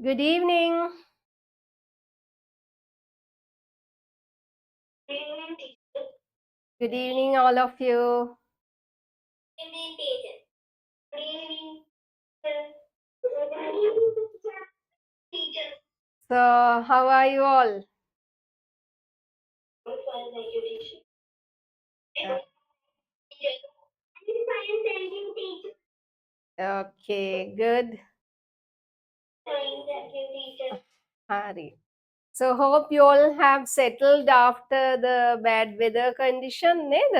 Good evening. Good evening, all of you. So, how are you all? Okay, good. Hari. So hope you all have settled after the bad weather condition නේද?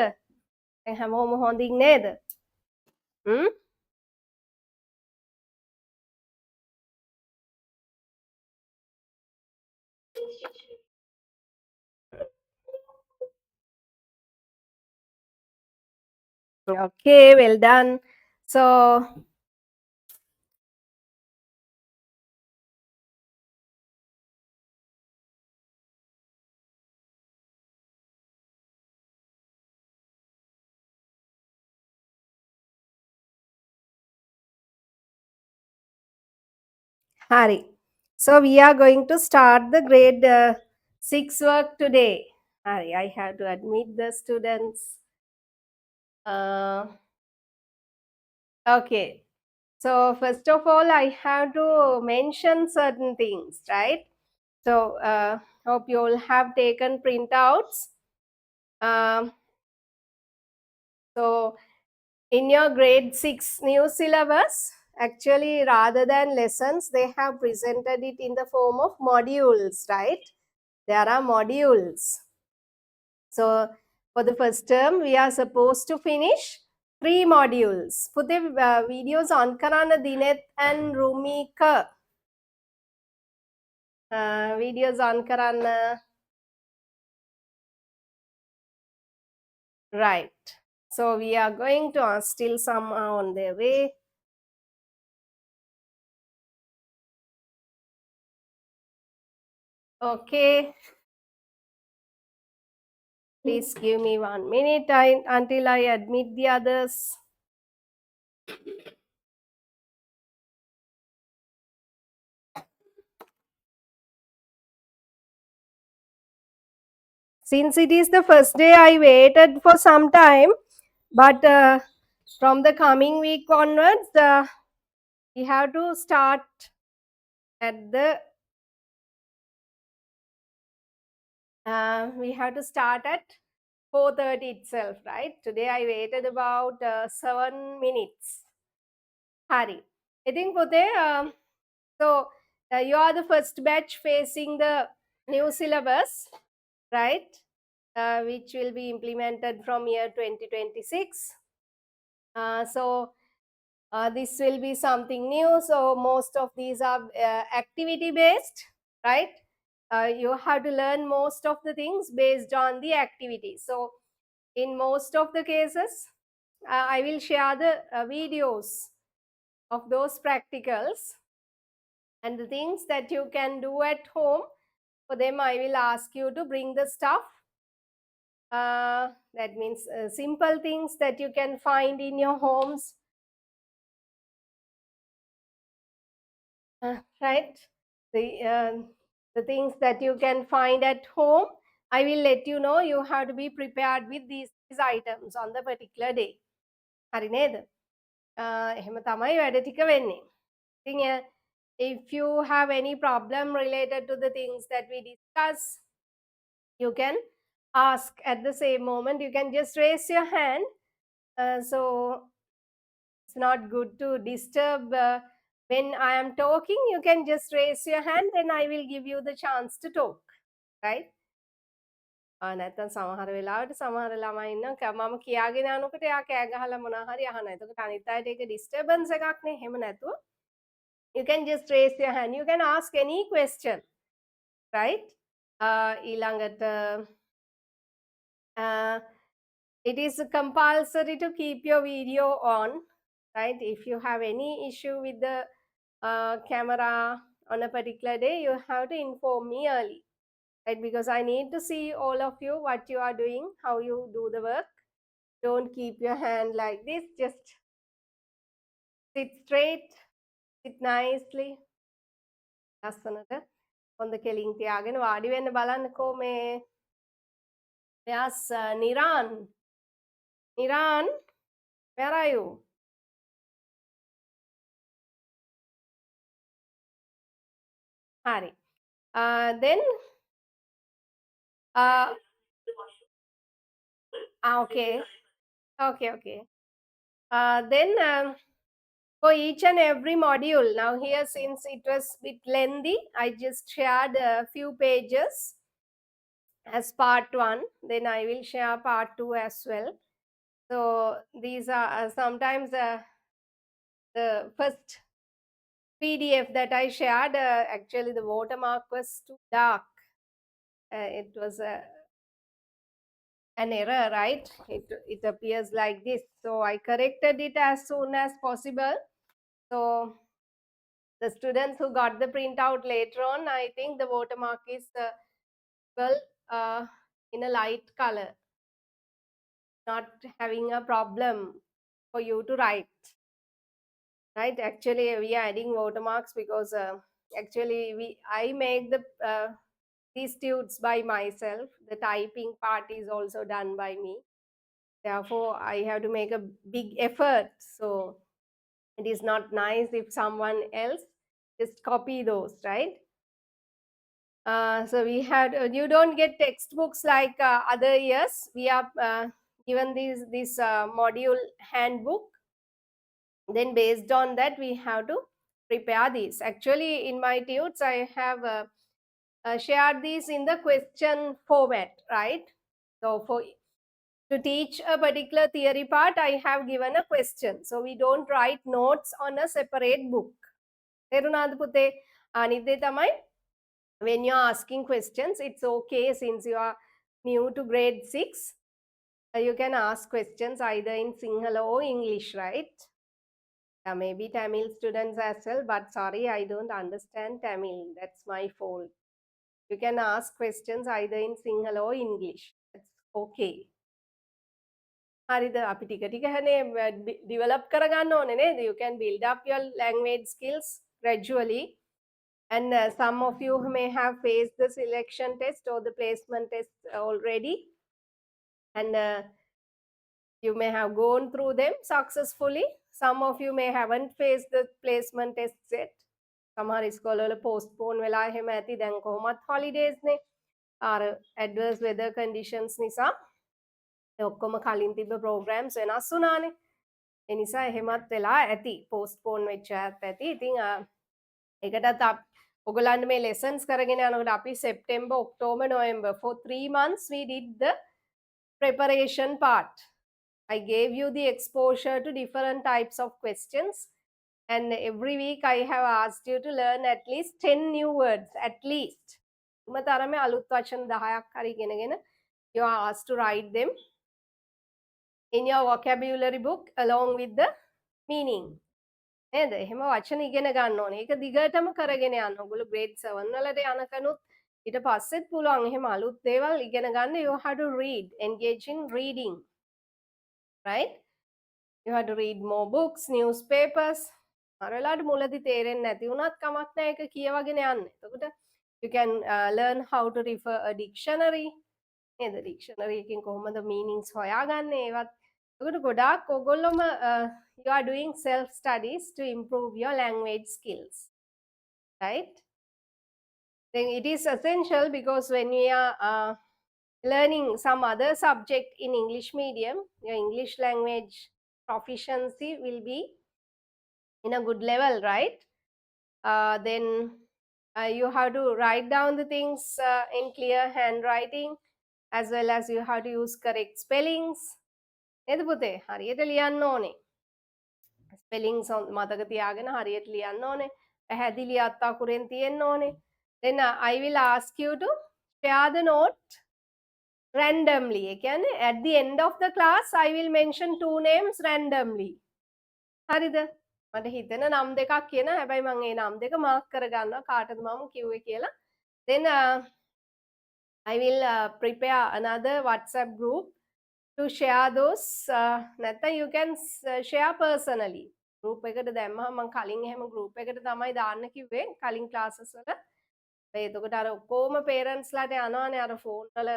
දැන් හැමෝම හොඳින් නේද? Hmm? Okay, well done. So Hari. So we are going to start the grade 6 work today. Hari, I have to admit the students. Okay. So first of all, I have to mention certain things, right? So hope you all have taken printouts. So in your grade 6 new syllabus, actually rather than lessons, they have presented it in the form of modules, right? There are modules. So for the first term, we are supposed to finish 3 modules. For the videos on Karana Dinet and Rumika. Videos on Karana. Right. So we are going to still some are on their way. Okay. Please give me 1 minute until I admit the others. Since it is the first day, I waited for some time, but from the coming week onwards, we have to start at the we have to start at 4:30 itself, right? Today I waited about 7 minutes. Hari. I think so you are the first batch facing the new syllabus, right? Which will be implemented from year 2026. This will be something new. So most of these are activity based, right? You have to learn most of the things based on the activity. So in most of the cases, I will share the videos of those practicals and the things that you can do at home. For them, I will ask you to bring the stuff. That means simple things that you can find in your homes. Right? The things that you can find at home, I will let you know. You have to be prepared with these items on the particular day. හරි නේද? එහෙම තමයි වැඩ ටික වෙන්නේ. ඉතින් if you have any problem related to the things that we discuss, you can ask at the same moment. You can just raise your hand. So it's not good to disturb when I am talking. You can just raise your hand and I will give you the chance to talk, right? නැත්තම් සමහර වෙලාවට සමහර ළමයි ඉන්නවා මම කියාගෙන යනකොට එයා කෑ ගහලා මොනවා හරි අහනවා. එතකොට අනිත් අයට ඒක disturbance එකක් නේ. එහෙම නැතුව you can just raise your hand. You can ask any question, right? ඊළඟට it is compulsory to keep your video on, right? If you have any issue with the camera on a particular day, you have to inform me early, right? Because I need to see all of you, what you are doing, how you do the work. Don't keep your hand like this. Just sit straight, sit nicely. ලස්සනට හොඳ කෙලින් තියාගෙන වාඩි වෙන්න බලන්නකෝ මේ Yes, Niran. Niran, where are you? Hari. Then, okay, okay, okay. Then for each and every module. Now here, since it was a bit lengthy, I just shared a few pages as part 1. Then I will share part 2 as well. So these are sometimes the first PDF that I shared, actually the watermark was too dark. It was an error, right? It appears like this. So I corrected it as soon as possible. So the students who got the printout later on, I think the watermark is well in a light color, not having a problem for you to write. Right? Actually, we are adding watermarks because actually I make these tutes by myself. The typing part is also done by me. Therefore, I have to make a big effort. So it is not nice if someone else just copy those, right? So we had, you don't get textbooks like other years. We are given this module handbook. Then based on that, we have to prepare these. Actually, in my tutes, I have shared these in the question format, right? So to teach a particular theory part, I have given a question. So we don't write notes on a separate book. තේරුණාද පුතේ? අනිත් දේ තමයි, when you're asking questions, it's okay since you are new to grade 6. You can ask questions either in Sinhala or English, right? Maybe Tamil students as well, but sorry, I don't understand Tamil. That's my fault. You can ask questions either in Sinhala or English. That's okay. හරිද? අපි ටික ටික develop කරගන්න ඕනේ නේද? You can build up your language skills gradually. And some of you may have faced the selection test or the placement test already. And you may have gone through them successfully. Some of you may haven't faced the placement tests yet. සමහර ඉස්කෝලවල postpone වෙලා එහෙම ඇති. දැන් කොහොමත් holidays නේ. අර adverse weather conditions නිසා ඔක්කොම කලින් තිබ්බ programs වෙනස් වුණානේ. ඒ නිසා එහෙමත් වෙලා ඇති. postpone වෙච්ච අයත් ඇති. ඉතින් ඒකටත් ඔයගොල්ලන්ට මේ lessons කරගෙන යනකොට අපි September, October, November for 3 months we did the preparation part. I gave you the exposure to different types of questions. And every week I have asked you to learn at least 10 new words, at least. තරමේ අලුත් වචන 10ක් හරි ඉගෙනගෙන you are asked to write them in your vocabulary book along with the meaning. නේද? එහෙම වචන ඉගෙන ගන්න ඕනේ. ඒක දිගටම කරගෙන යන්න. ඔයගොල්ලෝ grade 7 වලට යනකනුත් ඊට පස්සෙත් පුළුවන් එහෙම අලුත් දේවල් ඉගෙන ගන්න. You have to read, engage in reading. Right? You have to read more books, newspapers. අරලාට මුලදි තේරෙන්නේ නැති වුණත් කමක් නැහැ, ඒක කියවගෙන යන්න. එතකොට you can learn how to refer a dictionary. නේද? dictionary එකෙන් කොහොමද meanings හොයාගන්නේ ඒවත්. එතකොට ගොඩාක් ඔයගොල්ලෝම you are doing self studies to improve your language skills. Right? Then it is essential because when we are learning some other subject in English medium, your English language proficiency will be in a good level, right? Then you have to write down the things in clear handwriting, as well as you have to use correct spellings. නේද පුතේ? හරියට ලියන්න ඕනේ. spellings මතක තියාගෙන හරියට ලියන්න ඕනේ. පැහැදිලි අත් අකුරෙන් තියෙන්න ඕනේ. Then I will ask you to share the note randomly. ඒ කියන්නේ at the end of the class I will mention 2 names randomly. හරිද? මට හිතෙන නම් දෙකක් කියන හැබැයි මම ඒ නම් දෙක මාක් කරගන්නවා කාටද මම කිව්වේ කියලා. Then I will prepare another WhatsApp group to share those. නැත්නම් you can share personally. group එකට දැම්මම මම කලින් එහෙම group එකට තමයි දාන්න කිව්වේ කලින් classes වල. එතකොට අර ඔක්කොම parents ලාට යනවානේ අර phone වල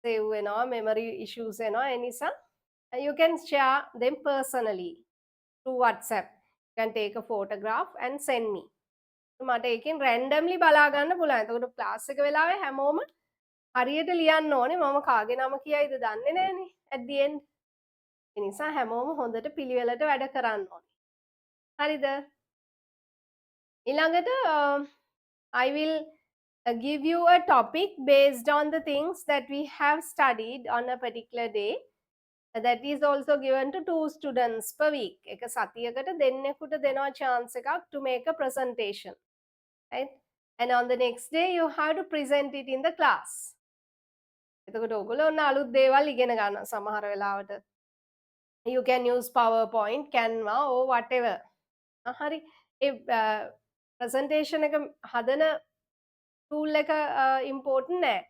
save වෙනවා memory issues එනවා. ඒ නිසා you can share them personally through WhatsApp. You can take a photograph and send me. මට ඒකෙන් randomly බලා ගන්න පුළුවන්. එතකොට class එක වෙලාවේ හැමෝම හරියට ලියන්න ඕනේ. මම කාගේ නම කියයිද දන්නේ නැහනේ. at the end. ඒ නිසා හැමෝම හොඳට පිළිවෙලට වැඩ කරන්න ඕනේ. හරිද? ඊළඟට I will give you a topic based on the things that we have studied on a particular day. That is also given to 2 students per week. එක සතියකට දෙන්නෙකුට දෙනවා chance එකක් to make a presentation, right? And on the next day you have to present it in the class. එතකොට ඔයගොල්ලෝ ඔන්න අලුත් දේවල් ඉගෙන ගන්නවා සමහර වෙලාවට. You can use PowerPoint, Canva or whatever. හරි. ඒ presentation එක හදන tool එක important නෑ.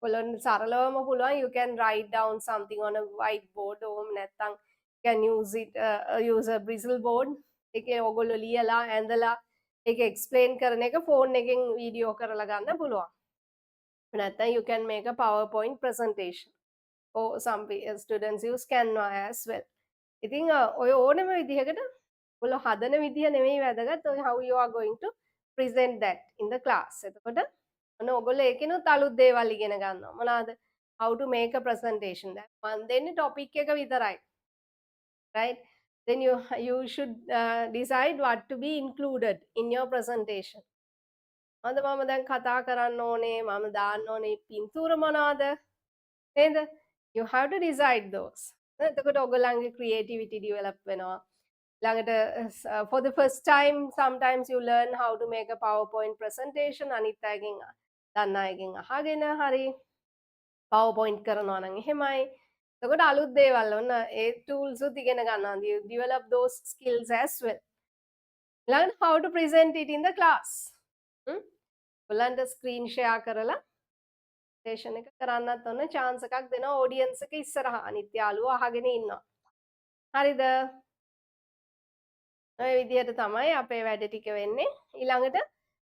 ඔයගොල්ලන්ට සරලවම පුළුවන් you can write down something on a whiteboard ඕම නැත්නම් can use it use a bristle board එකේ ඔයගොල්ලෝ ලියලා ඇඳලා ඒක explain කරන එක phone එකෙන් වීඩියෝ කරලා ගන්න පුළුවන්. නැත්නම් you can make a PowerPoint presentation. Or some students use Canva as well. ඉතින් ඔය ඕනම විදිහකට ඔයගොල්ලෝ හදන විදිහ නෙමෙයි වැදගත්. ඔය how you are going to present that in the class. එතකොට ඔන්න ඔයගොල්ලෝ ඒකිනුත් අලුත් දේවල් ඉගෙන ගන්නවා. මොනවාද? How to make a presentation. දැන් මම දෙන්නේ topic එක විතරයි. Right? Then you should decide what to be included in your presentation. මම දැන් කතා කරන්න ඕනේ, මම දාන්න ඕනේ පින්තූර මොනවාද? නේද? You have to decide those. එතකොට ඔයගොල්ලන්ගේ creativity develop වෙනවා. ළඟට for the first time sometimes you learn how to make a PowerPoint presentation අනිත් අයගෙන් දන්න අයගෙන් අහගෙන හරි PowerPoint කරනවා නම් එහෙමයි. එතකොට අලුත් දේවල් ඔන්න ඒ tools උත් ඉගෙන ගන්නවා. You develop those skills as well. Learn how to present it in the class. ඔයගොල්ලන්ට screen share කරලා presentation එක කරන්නත් ඔන්න chance එකක් දෙනවා audience එක ඉස්සරහා. අනිත් යාළුවෝ අහගෙන ඉන්නවා. හරිද? ඔය විදිහට තමයි අපේ වැඩ ටික වෙන්නේ. ඊළඟට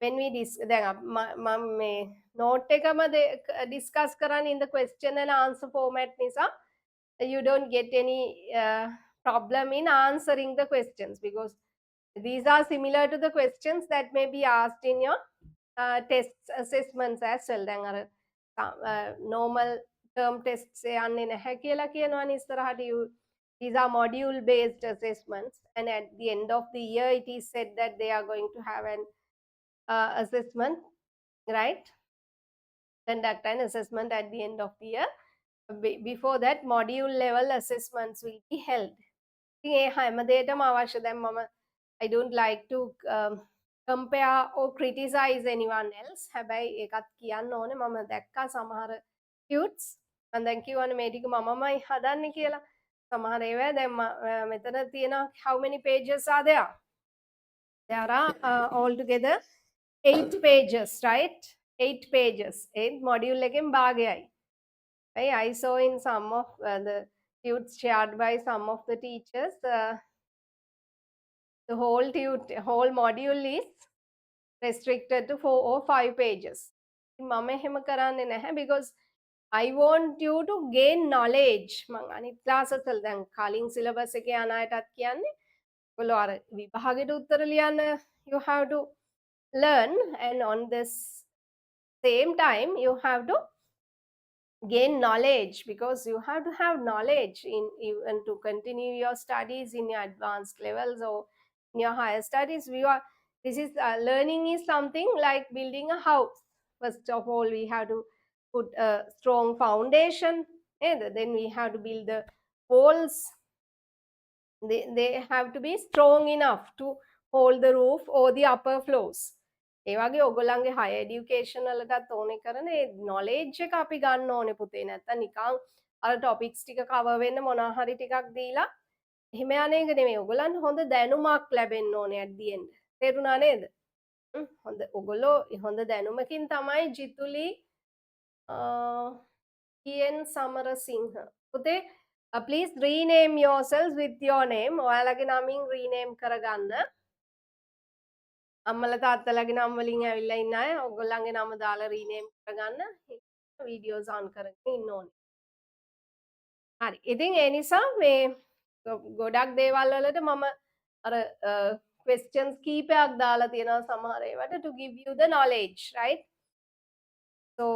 when we දැන් මම මේ note එකම discuss කරන්නේ in the question and answer format නිසා you don't get any problem in answering the questions because these are similar to the questions that may be asked in your tests assessments as well. දැන් අර normal term tests යන්නේ නැහැ කියලා කියනවනේ ඉස්සරහට these are module based assessments and at the end of the year it is said that they are going to have an assessment, right? Conduct an assessment at the end of the year. Before that module level assessments will be held. ඉතින් ඒ හැමදේටම අවශ්‍ය දැන් මම I don't like to compare or criticize anyone else. හැබැයි ඒකත් කියන්න ඕනේ මම දැක්කා සමහර tuts මම දැන් කියවනේ මේ ටික මමමයි හදන්නේ කියලා. සමහර ඒවා දැන් මෙතන තියෙන how many pages are there? There are altogether 8 pages, right? 8 pages. 8 module එකෙන් භාගයයි. Right? I saw in some of the tuts shared by some of the teachers, the whole module is restricted to 4 or 5 pages. මම එහෙම කරන්නේ නැහැ because I want you to gain knowledge. මම අනිත් classes වල දැන් කලින් සිලබස් එකේ යන අයටත් කියන්නේ ඔයගොල්ලෝ අර විභාගෙට උත්තර ලියන්න you have to learn and on this same time you have to gain knowledge because you have to have knowledge in even to continue your studies in your advanced levels or in your higher studies. This is learning is something like building a house. First of all we have to put a strong foundation and then we have to build the walls. They have to be strong enough to hold the roof or the upper floors. ඒ වගේ ඔයගොල්ලන්ගේ higher education වලටත් ඕනේ කරන ඒ knowledge එක අපි ගන්න ඕනේ පුතේ. නැත්තම් නිකන් අර topics ටික cover වෙන්න මොනවා හරි ටිකක් දීලා එහෙම යන එක නෙමෙයි. ඔයගොල්ලන්ට හොඳ දැනුමක් ලැබෙන්න ඕනේ at the end. තේරුණා නේද? හොඳ ඔයගොල්ලෝ හොඳ දැනුමකින් තමයි ජිතුලි EN Samarasinghe. පුතේ please rename yourselves with your name. ඔයාලගේ නමින් rename කරගන්න. අම්මලා තාත්තලාගේ නම් වලින් ඇවිල්ලා ඉන්න අය ඔයගොල්ලන්ගේ නම දාලා rename කරගන්න. videos on කරගෙන ඉන්න ඕනේ. හරි. ඉතින් ඒ නිසා මේ ගොඩක් දේවල් වලට මම අර questions කීපයක් දාලා තියෙනවා සමහර ඒවාට to give you the knowledge, right? So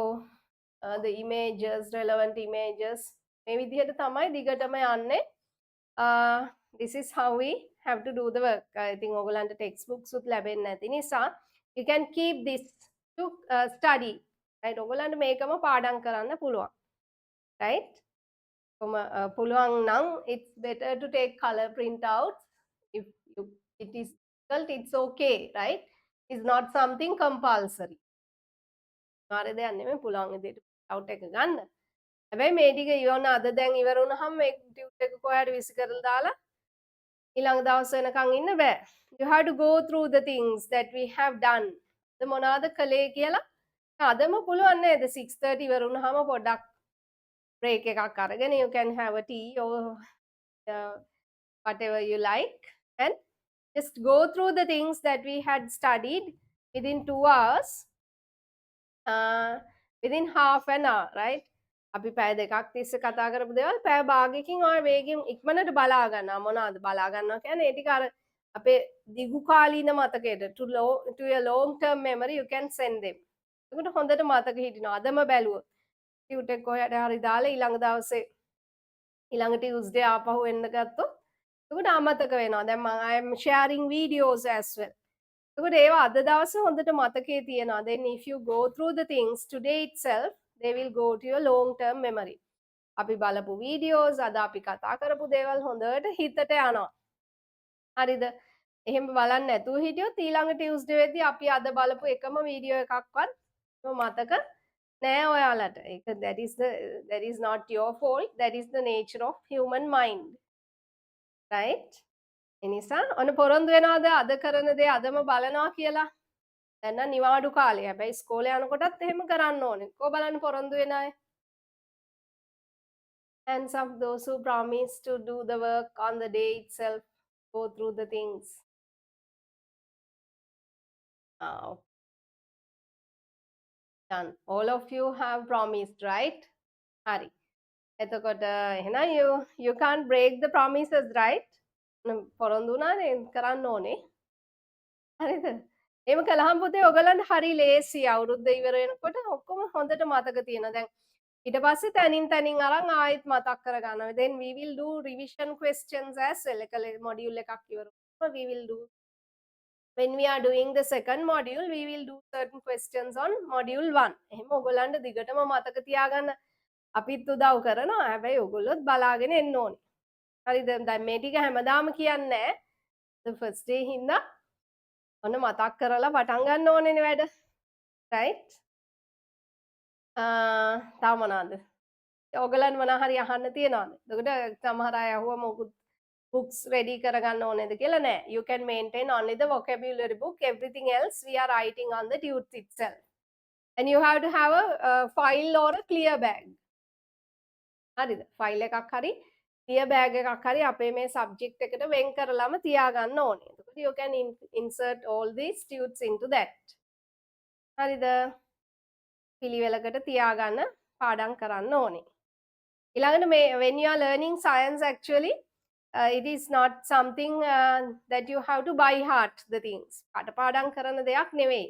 the images, relevant images මේ විදිහට තමයි දිගටම යන්නේ. This is how we have to do the work. I think ඔයගලන්ට textbooks උත් ලැබෙන්නේ නැති නිසා you can keep this to study. Right? ඔයගලන්ට මේකම පාඩම් කරන්න පුළුවන්. Right? පුළුවන් නම් it's better to take color printouts. If it is difficult, it's okay, right? It's not something compulsory. මාරේ දෙයක් නෙමෙයි පුළුවන් විදිහට print out එක ගන්න. හැබැයි මේ ටික ඉවරන අද දැන් ඉවර වුණාම මේ ටියුට් එක කොහරි විසි කරලා දාලා ඊළඟ දවස් වෙනකන් ඉන්න බෑ. You have to go through the things that we have done. මොනවද කළේ කියලා අදම පුළුවන් නේද 6:30 ඉවර වුණාම පොඩ්ඩක් break එකක් අරගෙන you can have a tea or whatever you like and just go through the things that we had studied within 2 hours, within half an hour, right? අපි පැය දෙකක් තිස්සේ කතා කරපු දේවල් පැය භාගයකින් ඔය වේගෙන් ඉක්මනට බලා ගන්නවා. මොනවද බලා ගන්නවා කියන්නේ ඒ ටික අර අපේ දිගු කාලීන මතකයට to your long term memory you can send them. ඒකට හොඳට මතක හිටිනවා. අදම බැලුවොත් ටියුට් එක කොහට හරි දාලා ඊළඟ දවසේ ඊළඟ ටියුස්ඩේ ආපහු එන්න ගත්තොත් එතකොට අමතක වෙනවා. දැන් මම I am sharing videos as well. එතකොට ඒවා අද දවසේ හොඳට මතකේ තියෙනවා. Then if you go through the things today itself, they will go to your long term memory. අපි බලපු videos අද අපි කතා කරපු දේවල් හොඳට හිතට යනවා. හරිද? එහෙම බලන්න නැතුව හිටියොත් ඊළඟ ටියුස්ඩේ වෙද්දී අපි අද බලපු එකම වීඩියෝ එකක්වත් මතක නෑ ඔයාලට. ඒක that is not your fault. That is the nature of human mind. Right? එනිසා ඔන්න පොරොන්දු වෙනවද අද කරන දේ අදම බලනවා කියලා? දැන් නම් නිවාඩු කාලේ. හැබැයි ඉස්කෝලේ යනකොටත් එහෙම කරන්න ඕනේ. කො බලන්න පොරොන්දු වෙන අය? Hands up those who promise to do the work on the day itself, go through the things. Done. All of you have promised, right? හරි. එතකොට එහෙනම් you can't break the promises, right? පොරොන්දු වුණානේ කරන්න ඕනේ. හරිද? එහෙම කළාම පුතේ ඔයගලන්ට හරි ලේසි අවුරුද්ද ඉවර වෙනකොට ඔක්කොම හොඳට මතක තියෙනවා. දැන් ඊට පස්සේ තනින් අරන් ආයෙත් මතක් කරගන්නවා. Then we will do revision questions as well. එක මොඩියුල් එකක් ඉවර වුණාම we will do when we are doing the second module we will do certain questions on module 1. එහෙම ඔයගලන්ට දිගටම මතක තියාගන්න අපිත් උදව් කරනවා. හැබැයි ඔයගොල්ලොත් බලාගෙන එන්න ඕනේ. හරිද? දැන් මේ ටික හැමදාම කියන්නේ නැහැ. the first day හින්දා ඔන්න මතක් කරලා පටන් ගන්න ඕනේනේ වැඩ. right? තව මොනවද? ඔයගලන් මොනවා හරි අහන්න තියනවද? එතකොට සමහර අය අහුව මොකුත් books ready කරගන්න ඕනේද කියලා නෑ. You can maintain only the vocabulary book. Everything else we are writing on the tutes itself. And you have to have a file or a clear bag. හරිද? ෆයිල් එකක් හරි clear bag එකක් හරි අපේ මේ subject එකට වෙන් කරලාම තියාගන්න ඕනේ. එතකොට you can insert all these tutes into that. හරිද? පිළිවෙලකට තියාගන්න පාඩම් කරන්න ඕනේ. ඊළඟට මේ when you are learning science actually it is not something that you have to by heart the things. පාඩම් කරන දෙයක් නෙවෙයි.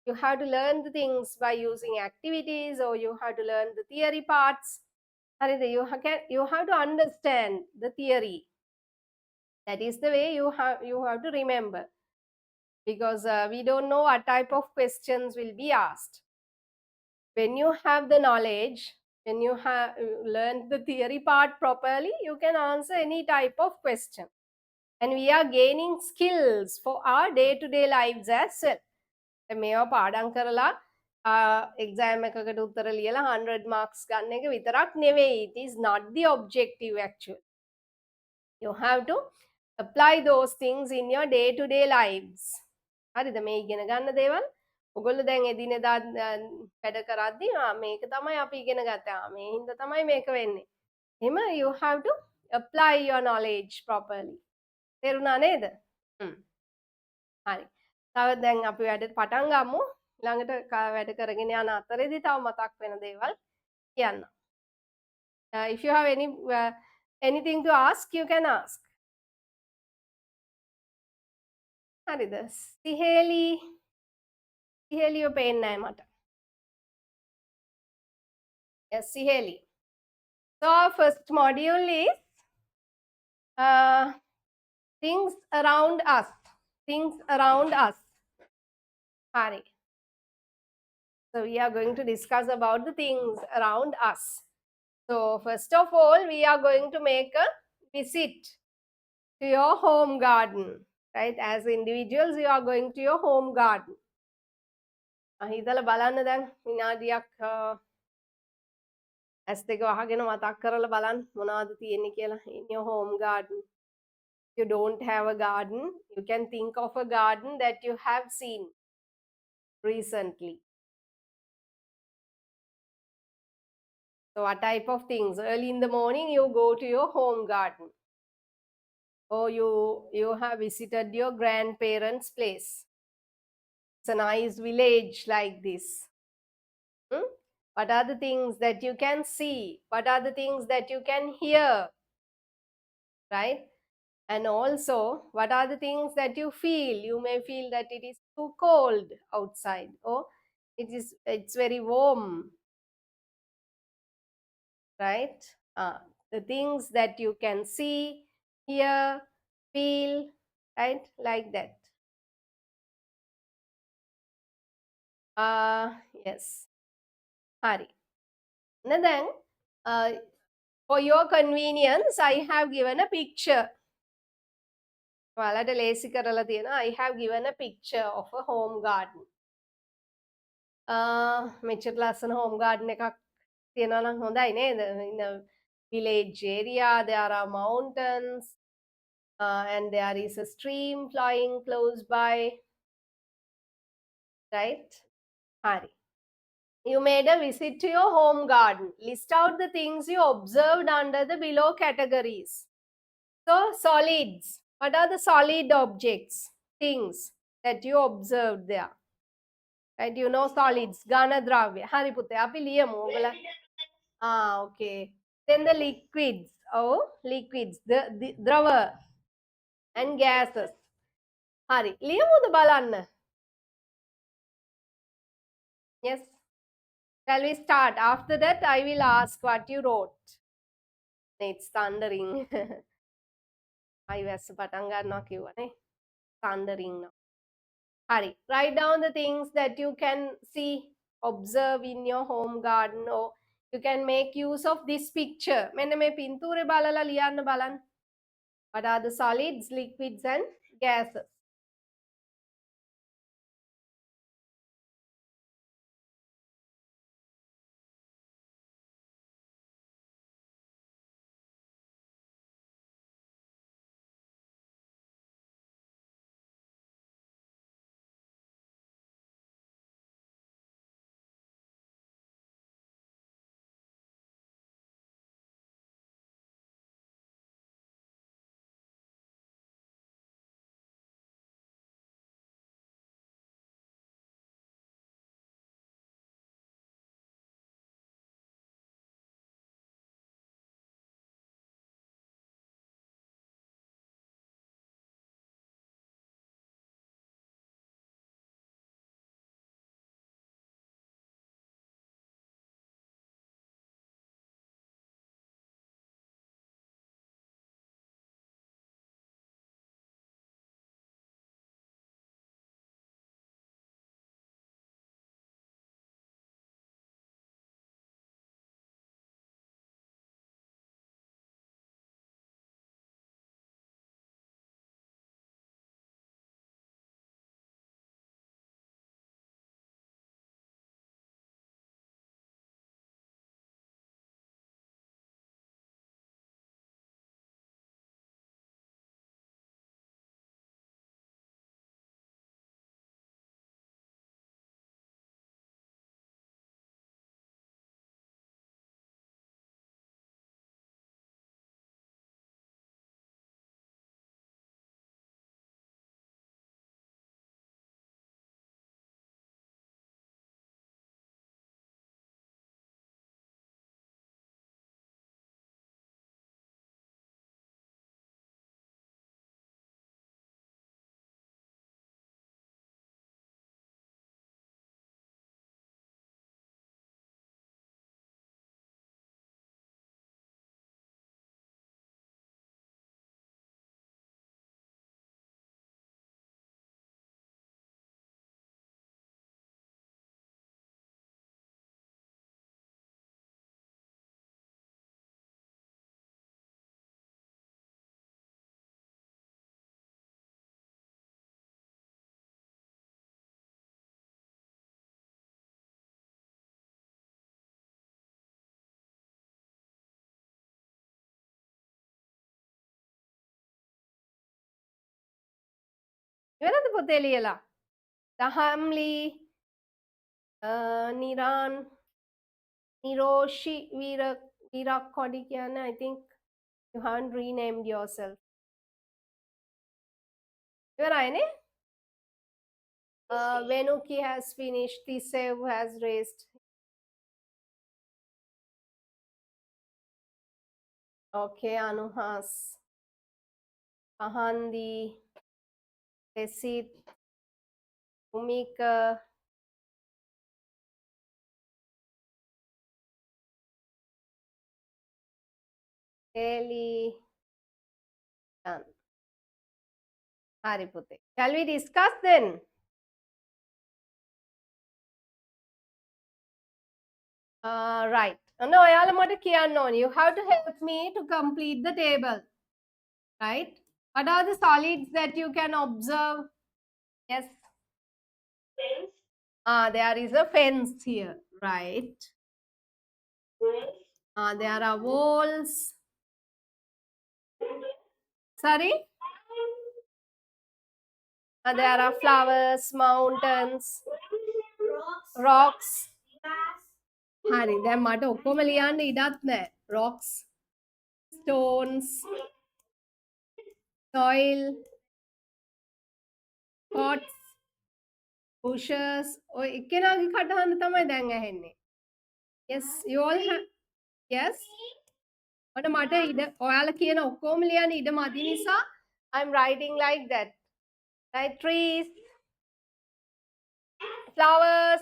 You have to learn the things by using activities or you have to learn the theory parts. හරිද? You have to understand the theory. That is the way you have to remember. Because we don't know what type of questions will be asked. When you have the knowledge, when you have learned the theory part properly, you can answer any type of question. And we are gaining skills for our day-to-day lives as well. මේවා පාඩම් කරලා exam එකකට උත්තර ලියලා 100 marks ගන්න එක විතරක් නෙවෙයි. It is not the objective actually. You have to apply those things in your day-to-day lives. හරිද? මේ ඉගෙන ගන්න දේවල් ඔයගොල්ලෝ දැන් එදිනෙදා වැඩ කරද්දී මේක තමයි අපි ඉගෙන ගත්තා. මේ හින්දා තමයි මේක වෙන්නේ. එහෙම you have to apply your knowledge properly. තේරුණා නේද? හරි. තව දැන් අපි වැඩ පටන් ගමු. ළඟට වැඩ කරගෙන යන අතරේදී තව මතක් වෙන දේවල් කියන්න. If you have anything to ask, you can ask. හරිද? සිහෙලියෝ පේන්නේ නැහැ මට. Yes, Siheli. So our first module is things around us. Things around us. Hari. So we are going to discuss about the things around us. So first of all, we are going to make a visit to your home garden. Right? As individuals, you are going to your home garden. හිතලා බලන්න දැන් විනාඩියක් ඇස් දෙක වහගෙන මතක් කරලා බලන්න මොනවද තියෙන්නේ කියලා in your home garden. If you don't have a garden, you can think of a garden that you have seen recently. So what type of things? Early in the morning, you go to your home garden. Or you have visited your grandparents' place. It's a nice village like this. What are the things that you can see? What are the things that you can hear? Right? And also, what are the things that you feel? You may feel that it is too cold outside, or it's very warm, right? The things that you can see, hear, feel, right? Like that. Yes. Hari. And then, for your convenience, I have given a picture. ඔයාලට ලේසි කරලා තියෙනවා. I have given a picture of a home garden. මෙච්චර ලස්සන home garden එකක් තියෙනවා නම් හොඳයි නේද? In a village area, there are mountains, and there is a stream flowing close by. Right? Hari. You made a visit to your home garden. List out the things you observed under the below categories. So, solids. What are the solid objects, things that you observed there? Right? You know solids. Gana dravya. Hari putte. Api liyamu. Okay. Then the liquids. Oh, liquids. The drava and gases. Hari. Liyamu the balanna. Yes. Shall we start? After that, I will ask what you wrote. It's thundering. I was patanga kiwane. Thundering now. Hari. Write down the things that you can see, observe in your home garden, or you can make use of this picture. මෙන්න මේ පින්තූරේ බලලා ලියන්න බලන්න. What are the solids, liquids and gases? ඉවරද පුතේ ලියලා? දහම්ලි නිරාන් නිරෝෂි විරක්කොඩි කියන්නේ I think you haven't renamed yourself. ඉවරයිනේ? Venuki has finished. Tisev has raised. Okay, Anuhas. Ahandi. Tesit. Umika. Eli. Done. Haripute. Shall we discuss then? Right. No, you have to help me to complete the table. Right? What are the solids that you can observe? Yes. Fence. There is a fence here. Right. There are walls. Sorry? There are flowers, mountains, rocks. හරි දැන් මට ඔක්කොම ලියන්න ඉඩක් නැහැ. Rocks, stones, soil, pots, bushes. ඔය එක්කෙනාගේ කටහඬ තමයි දැන් ඇහෙන්නේ. Yes, you all have. Yes. මට ඉඩ ඔයාලා කියන ඔක්කොම ලියන්න ඉඩ මදි නිසා I'm writing like that. Right, trees, flowers,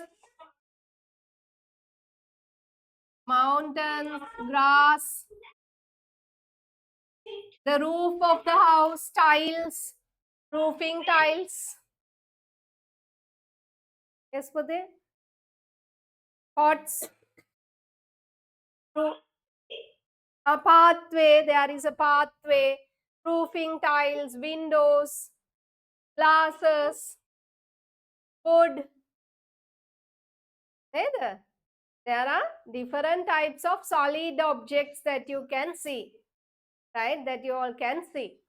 mountains, grass, the roof of the house, tiles, roofing tiles. Yes, Pute? Pots. A pathway, there is a pathway, roofing tiles, windows, glasses, wood. There are different types of solid objects that you can see, right? That you all can see.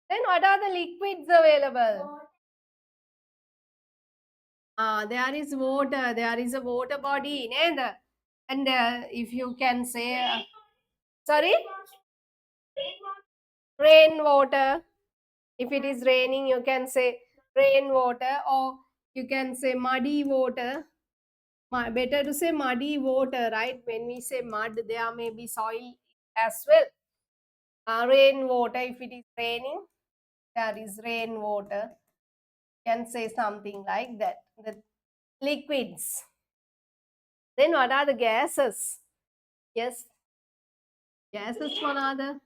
Then what are the liquids available? There is water. There is a water body, and if you can say, sorry, rainwater. If it is raining, you can say rainwater, or you can say muddy water. Better to say muddy water, right? When we say mud, there may be soil as well. Rainwater, if it is raining, there is rainwater. You can say something like that. The liquids. Then what are the gases? Yes. Gases, one other.